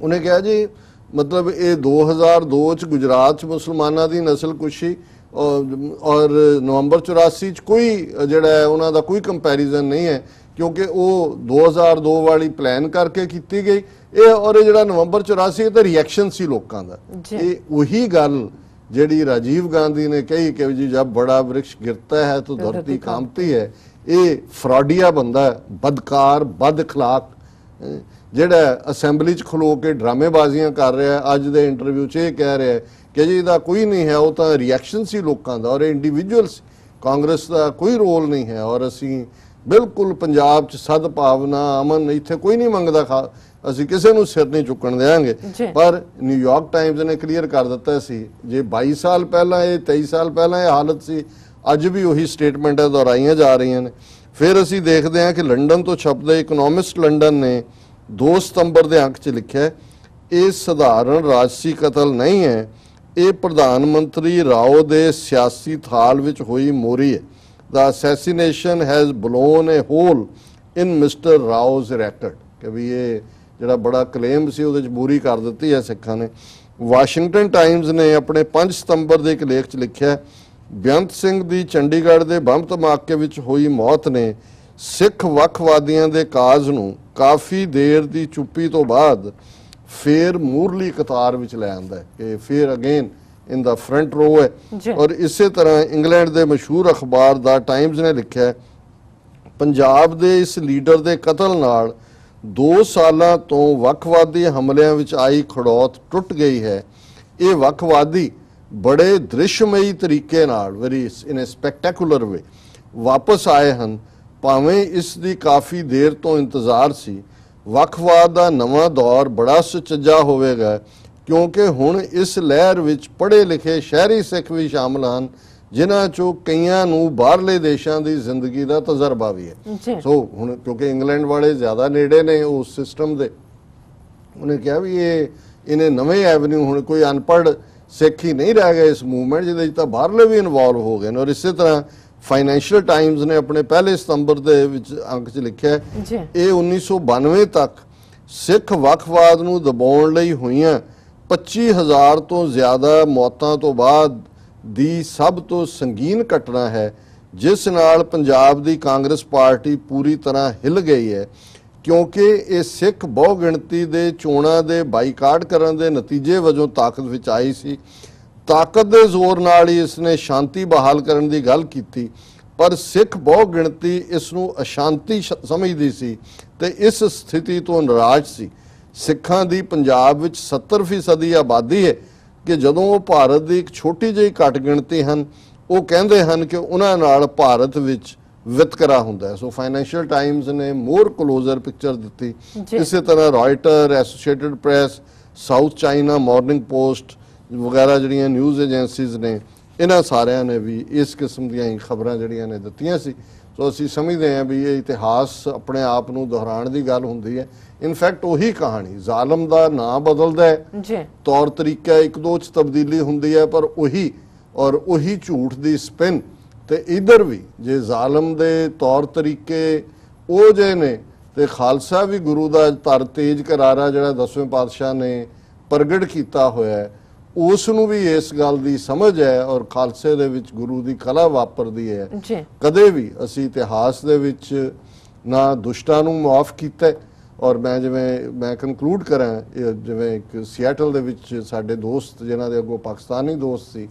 ਉਹਨੇ ਕਿਹਾ ਜੀ ਮਤਲਬ ਇਹ 2002 ਚ ਗੁਜਰਾਤ ਚ ਮੁਸਲਮਾਨਾਂ ਦੀ ਨਸਲਕੁਸ਼ੀ ਔਰ ਨਵੰਬਰ 84 ਚ ਕੋਈ ਜਿਹੜਾ ਉਹਨਾਂ ਦਾ ਕੋਈ ਕੰਪੈਰੀਜ਼ਨ ਨਹੀਂ ਹੈ, ਕਿਉਂਕਿ ਉਹ 2002 ਵਾਲੀ ਪਲਾਨ ਕਰਕੇ ਕੀਤੀ ਗਈ ਇਹ, ਔਰ ਇਹ ਜਿਹੜਾ ਨਵੰਬਰ 84 ਤਾਂ ਰਿਐਕਸ਼ਨ ਸੀ ਲੋਕਾਂ ਦਾ। ਇਹ ਉਹੀ ਗੱਲ ਜਿਹੜੀ ਰਾਜੀਵ ਗਾਂਧੀ ਨੇ ਕਹੀ ਕਿ ਜੀ ਜਬ ਬੜਾ ਵ੍ਰਿਕਸ਼ ਗਿਰਤਾ ਹੈ ਤਾਂ ਧਰਤੀ ਕਾਂਪਤੀ ਹੈ। ਇਹ ਫਰਾਡੀਆ ਬੰਦਾ, ਬਦਕਾਰ, ਬਦ ਅਖਲਾਕ, ਜਿਹੜਾ ਅਸੈਂਬਲੀ 'ਚ ਖਲੋ ਕੇ ਡਰਾਮੇਬਾਜ਼ੀਆਂ ਕਰ ਰਿਹਾ, ਅੱਜ ਦੇ ਇੰਟਰਵਿਊ 'ਚ ਇਹ ਕਹਿ ਰਿਹਾ ਕਿ ਜੀ ਇਹਦਾ ਕੋਈ ਨਹੀਂ ਹੈ, ਉਹ ਤਾਂ ਰਿਐਕਸ਼ਨ ਸੀ ਲੋਕਾਂ ਦਾ, ਔਰ ਇੰਡੀਵਿਜੂਅਲ ਸੀ, ਕਾਂਗਰਸ ਦਾ ਕੋਈ ਰੋਲ ਨਹੀਂ ਹੈ। ਔਰ ਅਸੀਂ ਬਿਲਕੁਲ ਪੰਜਾਬ 'ਚ ਸਦਭਾਵਨਾ, ਅਮਨ ਇੱਥੇ ਕੋਈ ਨਹੀਂ ਮੰਗਦਾ, ਅਸੀਂ ਕਿਸੇ ਨੂੰ ਸਿਰ ਨਹੀਂ ਚੁੱਕਣ ਦੇਵਾਂਗੇ। ਪਰ ਨਿਊਯਾਰਕ ਟਾਈਮਜ਼ ਨੇ ਕਲੀਅਰ ਕਰ ਦਿੱਤਾ ਸੀ ਜੇ 22 ਸਾਲ ਪਹਿਲਾਂ ਇਹ 23 ਸਾਲ ਪਹਿਲਾਂ ਇਹ ਹਾਲਤ ਸੀ, ਅੱਜ ਵੀ ਉਹੀ ਸਟੇਟਮੈਂਟਾਂ ਦੁਹਰਾਈਆਂ ਜਾ ਰਹੀਆਂ ਨੇ। ਫਿਰ ਅਸੀਂ ਦੇਖਦੇ ਹਾਂ ਕਿ ਲੰਡਨ ਤੋਂ ਛਪਦੇ ਇਕਨੋਮਿਸਟ ਲੰਡਨ ਨੇ 2 ਸਤੰਬਰ ਦੇ ਅੰਕ 'ਚ ਲਿਖਿਆ, ਇਹ ਸਧਾਰਨ ਰਾਜਸੀ ਕਤਲ ਨਹੀਂ ਹੈ, ਇਹ ਪ੍ਰਧਾਨ ਮੰਤਰੀ ਰਾਓ ਦੇ ਸਿਆਸੀ ਥਾਲ ਵਿੱਚ ਹੋਈ ਮੋਰੀ ਹੈ। The assassination has blown a hole in Mr. Rao's record। ਕਿ ਵੀ ਇਹ ਜਿਹੜਾ ਬੜਾ ਕਲੇਮ ਸੀ ਉਹਦੇ 'ਚ ਬੂਰੀ ਕਰ ਦਿੱਤੀ ਹੈ ਸਿੱਖਾਂ ਨੇ। ਵਾਸ਼ਿੰਗਟਨ ਟਾਈਮਜ਼ ਨੇ ਆਪਣੇ 5 ਸਤੰਬਰ ਦੇ ਇੱਕ ਲੇਖ 'ਚ ਲਿਖਿਆ, ਬੇਅੰਤ ਸਿੰਘ ਦੀ ਚੰਡੀਗੜ੍ਹ ਦੇ ਬੰਬ ਧਮਾਕੇ ਵਿੱਚ ਹੋਈ ਮੌਤ ਨੇ ਸਿੱਖ ਵੱਖਵਾਦੀਆਂ ਦੇ ਕਾਜ਼ ਨੂੰ ਕਾਫੀ ਦੇਰ ਦੀ ਚੁੱਪੀ ਤੋਂ ਬਾਅਦ ਫੇਰ ਮੂਰਲੀ ਕਤਾਰ ਵਿੱਚ ਲੈ ਆਂਦਾ ਹੈ ਕਿ ਫੇਰ ਅਗੇਨ ਇਨ ਦਾ ਫਰੰਟ ਰੋ ਹੈ। ਔਰ ਇਸੇ ਤਰ੍ਹਾਂ ਇੰਗਲੈਂਡ ਦੇ ਮਸ਼ਹੂਰ ਅਖਬਾਰ ਦਾ ਟਾਈਮਜ਼ ਨੇ ਲਿਖਿਆ, ਪੰਜਾਬ ਦੇ ਇਸ ਲੀਡਰ ਦੇ ਕਤਲ ਨਾਲ 2 ਸਾਲਾਂ ਤੋਂ ਵੱਖਵਾਦੀ ਹਮਲਿਆਂ ਵਿੱਚ ਆਈ ਖੜੌਤ ਟੁੱਟ ਗਈ ਹੈ। ਇਹ ਵੱਖਵਾਦੀ ਬੜੇ ਦ੍ਰਿਸ਼ਮਈ ਤਰੀਕੇ ਨਾਲ, ਵੈਰੀ ਇਨ ਅ ਸਪੈਕਟੈਕੂਲਰ ਵੇ, ਵਾਪਸ ਆਏ ਹਨ। ਭਾਵੇਂ ਇਸ ਦੀ ਕਾਫੀ ਦੇਰ ਤੋਂ ਇੰਤਜ਼ਾਰ ਸੀ। ਵੱਖਵਾਦ ਦਾ ਨਵਾਂ ਦੌਰ ਬੜਾ ਸੁਚੱਜਾ ਹੋਵੇਗਾ ਕਿਉਂਕਿ ਹੁਣ ਇਸ ਲਹਿਰ ਵਿੱਚ ਪੜ੍ਹੇ ਲਿਖੇ ਸ਼ਹਿਰੀ ਸਿੱਖ ਵੀ ਸ਼ਾਮਲ ਹਨ, ਜਿਨ੍ਹਾਂ ਚੋਂ ਕਈਆਂ ਨੂੰ ਬਾਹਰਲੇ ਦੇਸ਼ਾਂ ਦੀ ਜ਼ਿੰਦਗੀ ਦਾ ਤਜਰਬਾ ਵੀ ਹੈ। ਸੋ ਹੁਣ ਕਿਉਂਕਿ ਇੰਗਲੈਂਡ ਵਾਲੇ ਜ਼ਿਆਦਾ ਨੇੜੇ ਨੇ ਉਸ ਸਿਸਟਮ ਦੇ, ਉਹਨੇ ਕਿਹਾ ਵੀ ਇਹਨੇ ਨਵੇਂ ਐਵਨਿਊ, ਹੁਣ ਕੋਈ ਅਨਪੜ੍ਹ ਸਿੱਖ ਹੀ ਨਹੀਂ ਰਹਿ ਗਏ ਇਸ ਮੂਵਮੈਂਟ ਜਿਹਦੇ 'ਚ ਤਾਂ ਬਾਹਰਲੇ ਵੀ ਇਨਵੋਲਵ ਹੋ ਗਏ ਨੇ। ਔਰ ਇਸੇ ਤਰ੍ਹਾਂ ਫਾਈਨੈਂਸ਼ੀਅਲ ਟਾਈਮਜ਼ ਨੇ ਆਪਣੇ ਪਹਿਲੇ ਸਤੰਬਰ ਦੇ ਵਿੱਚ ਅੰਕ 'ਚ ਲਿਖਿਆ, ਇਹ 1992 ਤੱਕ ਸਿੱਖ ਵੱਖਵਾਦ ਨੂੰ ਦਬਾਉਣ ਲਈ ਹੋਈਆਂ 25,000 ਤੋਂ ਜ਼ਿਆਦਾ ਮੌਤਾਂ ਤੋਂ ਬਾਅਦ ਦੀ ਸਭ ਤੋਂ ਸੰਗੀਨ ਘਟਨਾ ਹੈ, ਜਿਸ ਨਾਲ ਪੰਜਾਬ ਦੀ ਕਾਂਗਰਸ ਪਾਰਟੀ ਪੂਰੀ ਤਰ੍ਹਾਂ ਹਿੱਲ ਗਈ ਹੈ, ਕਿਉਂਕਿ ਇਹ ਸਿੱਖ ਬਹੁ ਗਿਣਤੀ ਦੇ ਚੋਣਾਂ ਦੇ ਬਾਈਕਾਟ ਕਰਨ ਦੇ ਨਤੀਜੇ ਵਜੋਂ ਤਾਕਤ ਵਿੱਚ ਆਈ ਸੀ। ਤਾਕਤ ਦੇ ਜ਼ੋਰ ਨਾਲ ਹੀ ਇਸ ਨੇ ਸ਼ਾਂਤੀ ਬਹਾਲ ਕਰਨ ਦੀ ਗੱਲ ਕੀਤੀ, ਪਰ ਸਿੱਖ ਬਹੁ ਗਿਣਤੀ ਇਸ ਨੂੰ ਅਸ਼ਾਂਤੀ ਸਮਝਦੀ ਸੀ ਤੇ ਇਸ ਸਥਿਤੀ ਤੋਂ ਨਾਰਾਜ਼ ਸੀ। ਸਿੱਖਾਂ ਦੀ ਪੰਜਾਬ ਵਿੱਚ 70% ਆਬਾਦੀ ਹੈ ਕਿ ਜਦੋਂ ਉਹ ਭਾਰਤ ਦੀ ਇੱਕ ਛੋਟੀ ਜਿਹੀ ਘੱਟ ਗਿਣਤੀ ਹਨ, ਉਹ ਕਹਿੰਦੇ ਹਨ ਕਿ ਉਹਨਾਂ ਨਾਲ ਭਾਰਤ ਵਿੱਚ ਵਿਤਕਰਾ ਹੁੰਦਾ ਹੈ। ਸੋ ਫਾਈਨੈਂਸ਼ੀਅਲ ਟਾਈਮਜ਼ ਨੇ ਮੋਰ ਕਲੋਜ਼ਰ ਪਿਕਚਰ ਦਿੱਤੀ। ਇਸੇ ਤਰ੍ਹਾਂ Writer, associated press, south China morning post, ਵਗੈਰਾ ਜਿਹੜੀਆਂ ਨਿਊਜ਼ ਏਜੰਸੀਜ਼ ਨੇ, ਇਹਨਾਂ ਸਾਰਿਆਂ ਨੇ ਵੀ ਇਸ ਕਿਸਮ ਦੀਆਂ ਹੀ ਖਬਰਾਂ ਜਿਹੜੀਆਂ ਨੇ ਦਿੱਤੀਆਂ ਸੀ। ਸੋ ਅਸੀਂ ਸਮਝਦੇ ਹਾਂ ਵੀ ਇਹ ਇਤਿਹਾਸ ਆਪਣੇ ਆਪ ਨੂੰ ਦੁਹਰਾਉਣ ਦੀ ਗੱਲ ਹੁੰਦੀ ਹੈ। ਇਨਫੈਕਟ ਉਹੀ ਕਹਾਣੀ, ਜ਼ਾਲਮ ਦਾ ਨਾਂ ਬਦਲਦਾ ਹੈ ਜੀ, ਤੌਰ ਤਰੀਕਾ ਇੱਕ ਦੋ ਚ ਤਬਦੀਲੀ ਹੁੰਦੀ ਹੈ, ਪਰ ਉਹੀ ਔਰ ਉਹੀ ਝੂਠ ਦੀ ਸਪਿਨ। ਤੇ ਇਧਰ ਵੀ ਜੇ ਜ਼ਾਲਮ ਦੇ ਤੌਰ ਤਰੀਕੇ ਉਹ ਜੇ ਨੇ, ਤੇ ਖਾਲਸਾ ਵੀ ਗੁਰੂ ਦਾ ਧਰ ਤੇਜ ਕਰਾਰਾ ਜਿਹੜਾ 10ਵੇਂ ਪਾਤਸ਼ਾਹ ਨੇ ਪ੍ਰਗਟ ਕੀਤਾ ਹੋਇਆ ਹੈ, ਉਸ ਨੂੰ ਵੀ ਇਸ ਗੱਲ ਦੀ ਸਮਝ ਹੈ ਔਰ ਖਾਲਸੇ ਦੇ ਵਿੱਚ ਗੁਰੂ ਦੀ ਕਲਾ ਵਾਪਰਦੀ ਹੈ। ਕਦੇ ਵੀ ਅਸੀਂ ਇਤਿਹਾਸ ਦੇ ਵਿੱਚ ਨਾ ਦੁਸ਼ਟਾਂ ਨੂੰ ਮਾਫ ਕੀਤਾ। ਔਰ ਮੈਂ ਕਨਕਲੂਡ ਕਰਾਂ, ਜਿਵੇਂ ਇੱਕ ਸਿਐਟਲ ਦੇ ਵਿੱਚ ਸਾਡੇ ਦੋਸਤ ਜਿਨ੍ਹਾਂ ਦੇ ਅੱਗੋਂ ਪਾਕਿਸਤਾਨੀ ਦੋਸਤ ਸੀ,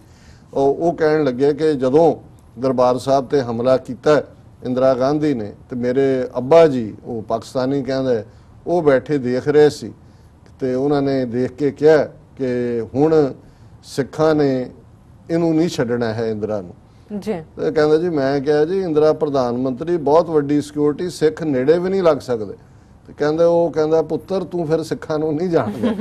ਉਹ ਕਹਿਣ ਲੱਗੇ ਕਿ ਜਦੋਂ ਦਰਬਾਰ ਸਾਹਿਬ ਤੇ ਹਮਲਾ ਕੀਤਾ ਇੰਦਰਾ ਗਾਂਧੀ ਨੇ, ਤੇ ਮੇਰੇ ਅੱਬਾ ਜੀ, ਉਹ ਪਾਕਿਸਤਾਨੀ ਕਹਿੰਦਾ, ਉਹ ਬੈਠੇ ਦੇਖ ਰਹੇ ਸੀ, ਤੇ ਉਹਨਾਂ ਨੇ ਦੇਖ ਕੇ ਕਿਹਾ ਕਿ ਹੁਣ ਸਿੱਖਾਂ ਨੇ ਇਹਨੂੰ ਨਹੀਂ ਛੱਡਣਾ ਹੈ ਇੰਦਰਾ ਨੂੰ। ਜੀ, ਤੇ ਕਹਿੰਦਾ ਜੀ, ਮੈਂ ਕਿਹਾ ਜੀ ਇੰਦਰਾ ਪ੍ਰਧਾਨ ਮੰਤਰੀ, ਬਹੁਤ ਵੱਡੀ ਸਿਕਿਉਰਿਟੀ, ਸਿੱਖ ਨੇੜੇ ਵੀ ਨਹੀਂ ਲੱਗ ਸਕਦੇ। ਤੇ ਕਹਿੰਦਾ ਪੁੱਤਰ ਤੂੰ ਫਿਰ ਸਿੱਖਾਂ ਨੂੰ ਨਹੀਂ ਜਾਣਦਾ।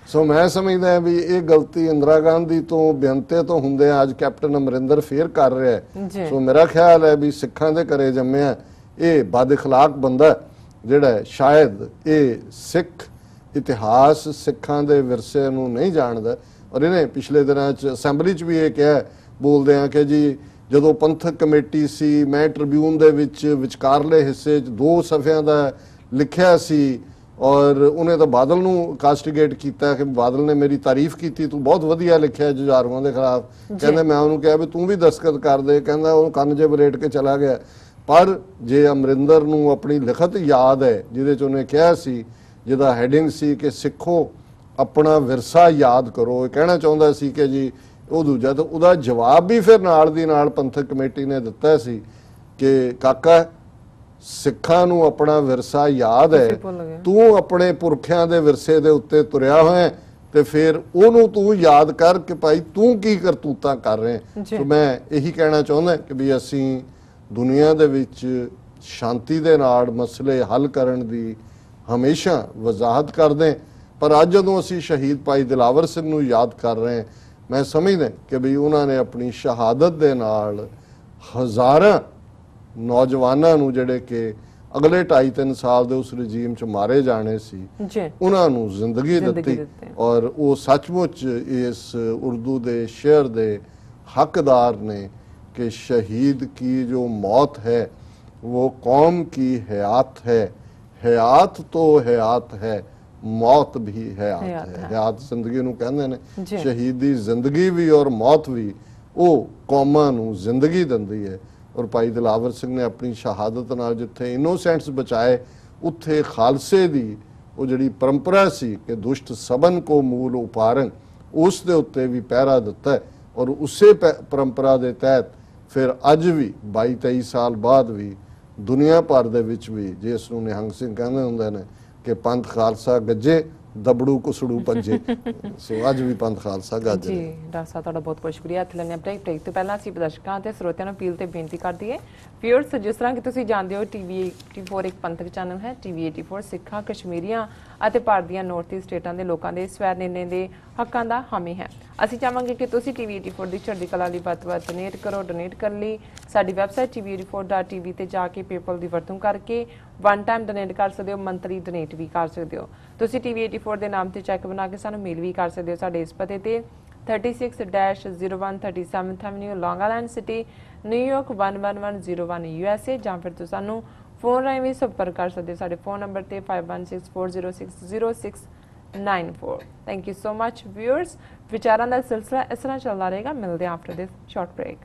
ਸੋ ਮੈਂ ਸਮਝਦਾ ਵੀ ਇਹ ਗਲਤੀ ਇੰਦਰਾ ਗਾਂਧੀ ਤੋਂ ਬੇਨਤੇ ਤੋਂ ਹੁੰਦੇ ਅੱਜ ਕੈਪਟਨ ਅਮਰਿੰਦਰ ਫੇਰ ਕਰ ਰਿਹਾ ਹੈ। ਸੋ ਮੇਰਾ ਖਿਆਲ ਹੈ ਵੀ ਸਿੱਖਾਂ ਦੇ ਘਰੇ ਜੰਮਿਆ ਇਹ ਬਦ ਇਖਲਾਕ ਬੰਦਾ ਜਿਹੜਾ ਸ਼ਾਇਦ ਇਹ ਸਿੱਖ ਇਤਿਹਾਸ, ਸਿੱਖਾਂ ਦੇ ਵਿਰਸੇ ਨੂੰ ਨਹੀਂ ਜਾਣਦਾ। ਔਰ ਇਹਨੇ ਪਿਛਲੇ ਦਿਨਾਂ 'ਚ ਅਸੈਂਬਲੀ 'ਚ ਵੀ ਇਹ ਕਿਹਾ, ਬੋਲਦੇ ਆ ਕਿ ਜੀ ਜਦੋਂ ਪੰਥਕ ਕਮੇਟੀ ਸੀ, ਮੈਂ ਟ੍ਰਿਬਿਊਨ ਦੇ ਵਿੱਚ ਵਿਚਕਾਰਲੇ ਹਿੱਸੇ 'ਚ 2 ਸਫ਼ਿਆਂ ਦਾ ਲਿਖਿਆ ਸੀ, ਔਰ ਉਹਨੇ ਤਾਂ ਬਾਦਲ ਨੂੰ ਕਾਸਟੀਗੇਟ ਕੀਤਾ ਕਿ ਬਾਦਲ ਨੇ ਮੇਰੀ ਤਾਰੀਫ ਕੀਤੀ, ਤੂੰ ਬਹੁਤ ਵਧੀਆ ਲਿਖਿਆ ਜੁਝਾਰੂਆਂ ਦੇ ਖਿਲਾਫ। ਕਹਿੰਦੇ ਮੈਂ ਉਹਨੂੰ ਕਿਹਾ ਵੀ ਤੂੰ ਵੀ ਦਸਤਖਤ ਕਰ ਦੇ, ਕਹਿੰਦਾ ਉਹ ਕੰਨ ਜੇ ਬਲੇਟ ਕੇ ਚਲਾ ਗਿਆ। ਪਰ ਜੇ ਅਮਰਿੰਦਰ ਨੂੰ ਆਪਣੀ ਲਿਖਤ ਯਾਦ ਹੈ ਜਿਹਦੇ 'ਚ ਉਹਨੇ ਕਿਹਾ ਸੀ, ਜਿਹਦਾ ਹੈਡਿੰਗ ਸੀ ਕਿ ਸਿੱਖੋ ਆਪਣਾ ਵਿਰਸਾ ਯਾਦ ਕਰੋ, ਇਹ ਕਹਿਣਾ ਚਾਹੁੰਦਾ ਸੀ ਕਿ ਜੀ ਉਹ ਦੂਜਾ, ਤਾਂ ਉਹਦਾ ਜਵਾਬ ਵੀ ਫਿਰ ਨਾਲ ਦੀ ਨਾਲ ਪੰਥਕ ਕਮੇਟੀ ਨੇ ਦਿੱਤਾ ਸੀ ਕਿ ਕਾਕਾ ਸਿੱਖਾਂ ਨੂੰ ਆਪਣਾ ਵਿਰਸਾ ਯਾਦ ਹੈ, ਤੂੰ ਆਪਣੇ ਪੁਰਖਿਆਂ ਦੇ ਵਿਰਸੇ ਦੇ ਉੱਤੇ ਤੁਰਿਆ ਹੋਇਆ, ਤੇ ਫਿਰ ਉਹਨੂੰ ਤੂੰ ਯਾਦ ਕਰ ਕਿ ਭਾਈ ਤੂੰ ਕੀ ਕਰਤੂਤਾਂ ਕਰ ਰਹੇ। ਸੋ ਮੈਂ ਇਹੀ ਕਹਿਣਾ ਚਾਹੁੰਦਾ ਕਿ ਵੀ ਅਸੀਂ ਦੁਨੀਆ ਦੇ ਵਿੱਚ ਸ਼ਾਂਤੀ ਦੇ ਨਾਲ ਮਸਲੇ ਹੱਲ ਕਰਨ ਦੀ ਹਮੇਸ਼ਾ ਵਜ਼ਾਹਤ ਕਰਦੇ, ਪਰ ਅੱਜ ਜਦੋਂ ਅਸੀਂ ਸ਼ਹੀਦ ਭਾਈ ਦਿਲਾਵਰ ਸਿੰਘ ਨੂੰ ਯਾਦ ਕਰ ਰਹੇ, ਮੈਂ ਸਮਝਦਾ ਕਿ ਵੀ ਉਹਨਾਂ ਨੇ ਆਪਣੀ ਸ਼ਹਾਦਤ ਦੇ ਨਾਲ ਹਜ਼ਾਰਾਂ ਨੌਜਵਾਨਾਂ ਨੂੰ ਜਿਹੜੇ ਕਿ ਅਗਲੇ 2.5-3 ਸਾਲ ਦੇ ਉਸ ਰਜੀਮ 'ਚ ਮਾਰੇ ਜਾਣੇ ਸੀ, ਉਹਨਾਂ ਨੂੰ ਜ਼ਿੰਦਗੀ ਦਿੱਤੀ। ਔਰ ਉਹ ਸੱਚਮੁੱਚ ਇਸ ਉਰਦੂ ਦੇ ਸ਼ੇਰ ਦੇ ਹੱਕਦਾਰ ਨੇ ਕਿ ਸ਼ਹੀਦ की जो मौत है वो कौम की हयात है, हयात तो हयात है, मौत भी हयात है। हयात जिंदगी ਨੂੰ ਕਹਿੰਦੇ ਨੇ, ਸ਼ਹੀਦ ਦੀ ਜ਼ਿੰਦਗੀ ਵੀ ਔਰ ਮੌਤ ਵੀ ਉਹ ਕੌਮਾਂ ਨੂੰ ਜ਼ਿੰਦਗੀ ਦਿੰਦੀ ਹੈ। ਔਰ ਭਾਈ ਦਿਲਾਵਰ ਸਿੰਘ ਨੇ ਆਪਣੀ ਸ਼ਹਾਦਤ ਨਾਲ ਜਿੱਥੇ ਇਨੋਸੈਂਟਸ ਬਚਾਏ, ਉੱਥੇ ਖਾਲਸੇ ਦੀ ਉਹ ਜਿਹੜੀ ਪਰੰਪਰਾ ਸੀ ਕਿ ਦੁਸ਼ਟ ਸਬਨ ਕੋ ਮੂਲ ਉਪਾਰਨ, ਉਸ ਦੇ ਉੱਤੇ ਵੀ ਪਹਿਰਾ ਦਿੱਤਾ। ਔਰ ਉਸੇ ਪਰੰਪਰਾ ਦੇ ਤਹਿਤ ਫਿਰ ਅੱਜ ਵੀ 22-23 ਸਾਲ ਬਾਅਦ ਵੀ ਦੁਨੀਆ ਭਰ ਦੇ ਵਿੱਚ ਵੀ, ਜਿਸ ਨੂੰ ਨਿਹੰਗ ਸਿੰਘ ਕਹਿੰਦੇ ਹੁੰਦੇ ਨੇ ਕਿ ਪੰਥ ਖਾਲਸਾ ਗੱਜੇ, ਦਬੜੂ ਕੁਸੜੂ ਭੱਜੇ। ਸੋ ਅੱਜ ਵੀ ਪੰਥ ਖਾਲਸਾ ਗੱਜ ਰਿਹਾ। ਜੀ ਡਾਕਟਰ ਸਾਹਿਬ ਤੁਹਾਡਾ ਬਹੁਤ ਬਹੁਤ ਸ਼ੁਕਰੀਆ। ਇੱਥੇ ਲੈਣੇ ਬ੍ਰੇਕ ਤੋਂ ਪਹਿਲਾਂ ਅਸੀਂ ਪ੍ਰਦਰਸ਼ਕਾਂ ਤੇ ਸਰੋਤਿਆਂ ਨੂੰ ਅਪੀਲ ਤੇ ਬੇਨਤੀ ਕਰਦੀ ਹੈ, ਵਿਊਅਰਸ, ਜਿਸ ਤਰ੍ਹਾਂ ਕਿ ਤੁਸੀਂ ਜਾਣਦੇ ਹੋ TV 84 ਇੱਕ ਪੰਥਕ ਚੈਨਲ ਹੈ। TV 84 ਸਿੱਖਾਂ, ਕਸ਼ਮੀਰੀਆਂ ਅਤੇ ਭਾਰਤ ਦੀਆਂ ਨਾਰਥ ਈਸਟ ਸਟੇਟਾਂ ਦੇ ਲੋਕਾਂ ਦੇ ਸਵੈ ਨਿਰਣੇ ਦੇ ਹੱਕਾਂ ਦਾ ਹਾਮੀ ਹੈ। ਅਸੀਂ ਚਾਹਾਂਗੇ ਕਿ ਤੁਸੀਂ TV 84 ਦੀ ਚੜ੍ਹਦੀ ਕਲਾ ਲਈ ਵੱਧ ਤੋਂ ਵੱਧ ਡੋਨੇਟ ਕਰੋ। ਡੋਨੇਟ ਕਰਨ ਲਈ ਸਾਡੀ ਵੈਬਸਾਈਟ tv84.tv ਤੇ ਜਾ ਕੇ ਪੇਪਲ ਦੀ ਵਰਤੋਂ ਕਰਕੇ ਵਨ ਟਾਈਮ ਡੋਨੇਟ ਕਰ ਸਕਦੇ ਹੋ, ਮੰਥਲੀ ਡੋਨੇਟ ਵੀ ਕਰ ਸਕਦੇ ਹੋ। ਤੁਸੀਂ TV 84 ਦੇ ਨਾਮ ਤੇ ਚੈੱਕ ਬਣਾ ਕੇ ਸਾਨੂੰ ਮੇਲ ਵੀ ਕਰ ਸਕਦੇ ਹੋ ਸਾਡੇ ਇਸ ਪਤੇ ਤੇ 36-01 ਐਵਨਿਊ, ਲੌਂਗ ਆਈਲੈਂਡ ਸਿਟੀ, ਨਿਊਯਾਰਕ 11101 USA, ਜਾਂ ਫਿਰ ਤੁਸੀਂ ਸਾਨੂੰ ਫੋਨ ਰਾਹੀਂ ਵੀ ਸੰਪਰਕ ਕਰ ਸਕਦੇ ਹੋ ਸਾਡੇ ਫੋਨ ਨੰਬਰ ਤੇ 5164060694। Thank you so much viewers. ਵਿਚਾਰਾਂ ਦਾ ਸਿਲਸਿਲਾ ਇਸ ਤਰ੍ਹਾਂ ਚੱਲਦਾ ਰਹੇਗਾ। ਮਿਲਦੇ ਹਾਂ ਆਫਟਰ ਦਿਸ ਸ਼ਾਰਟ ਬ੍ਰੇਕ।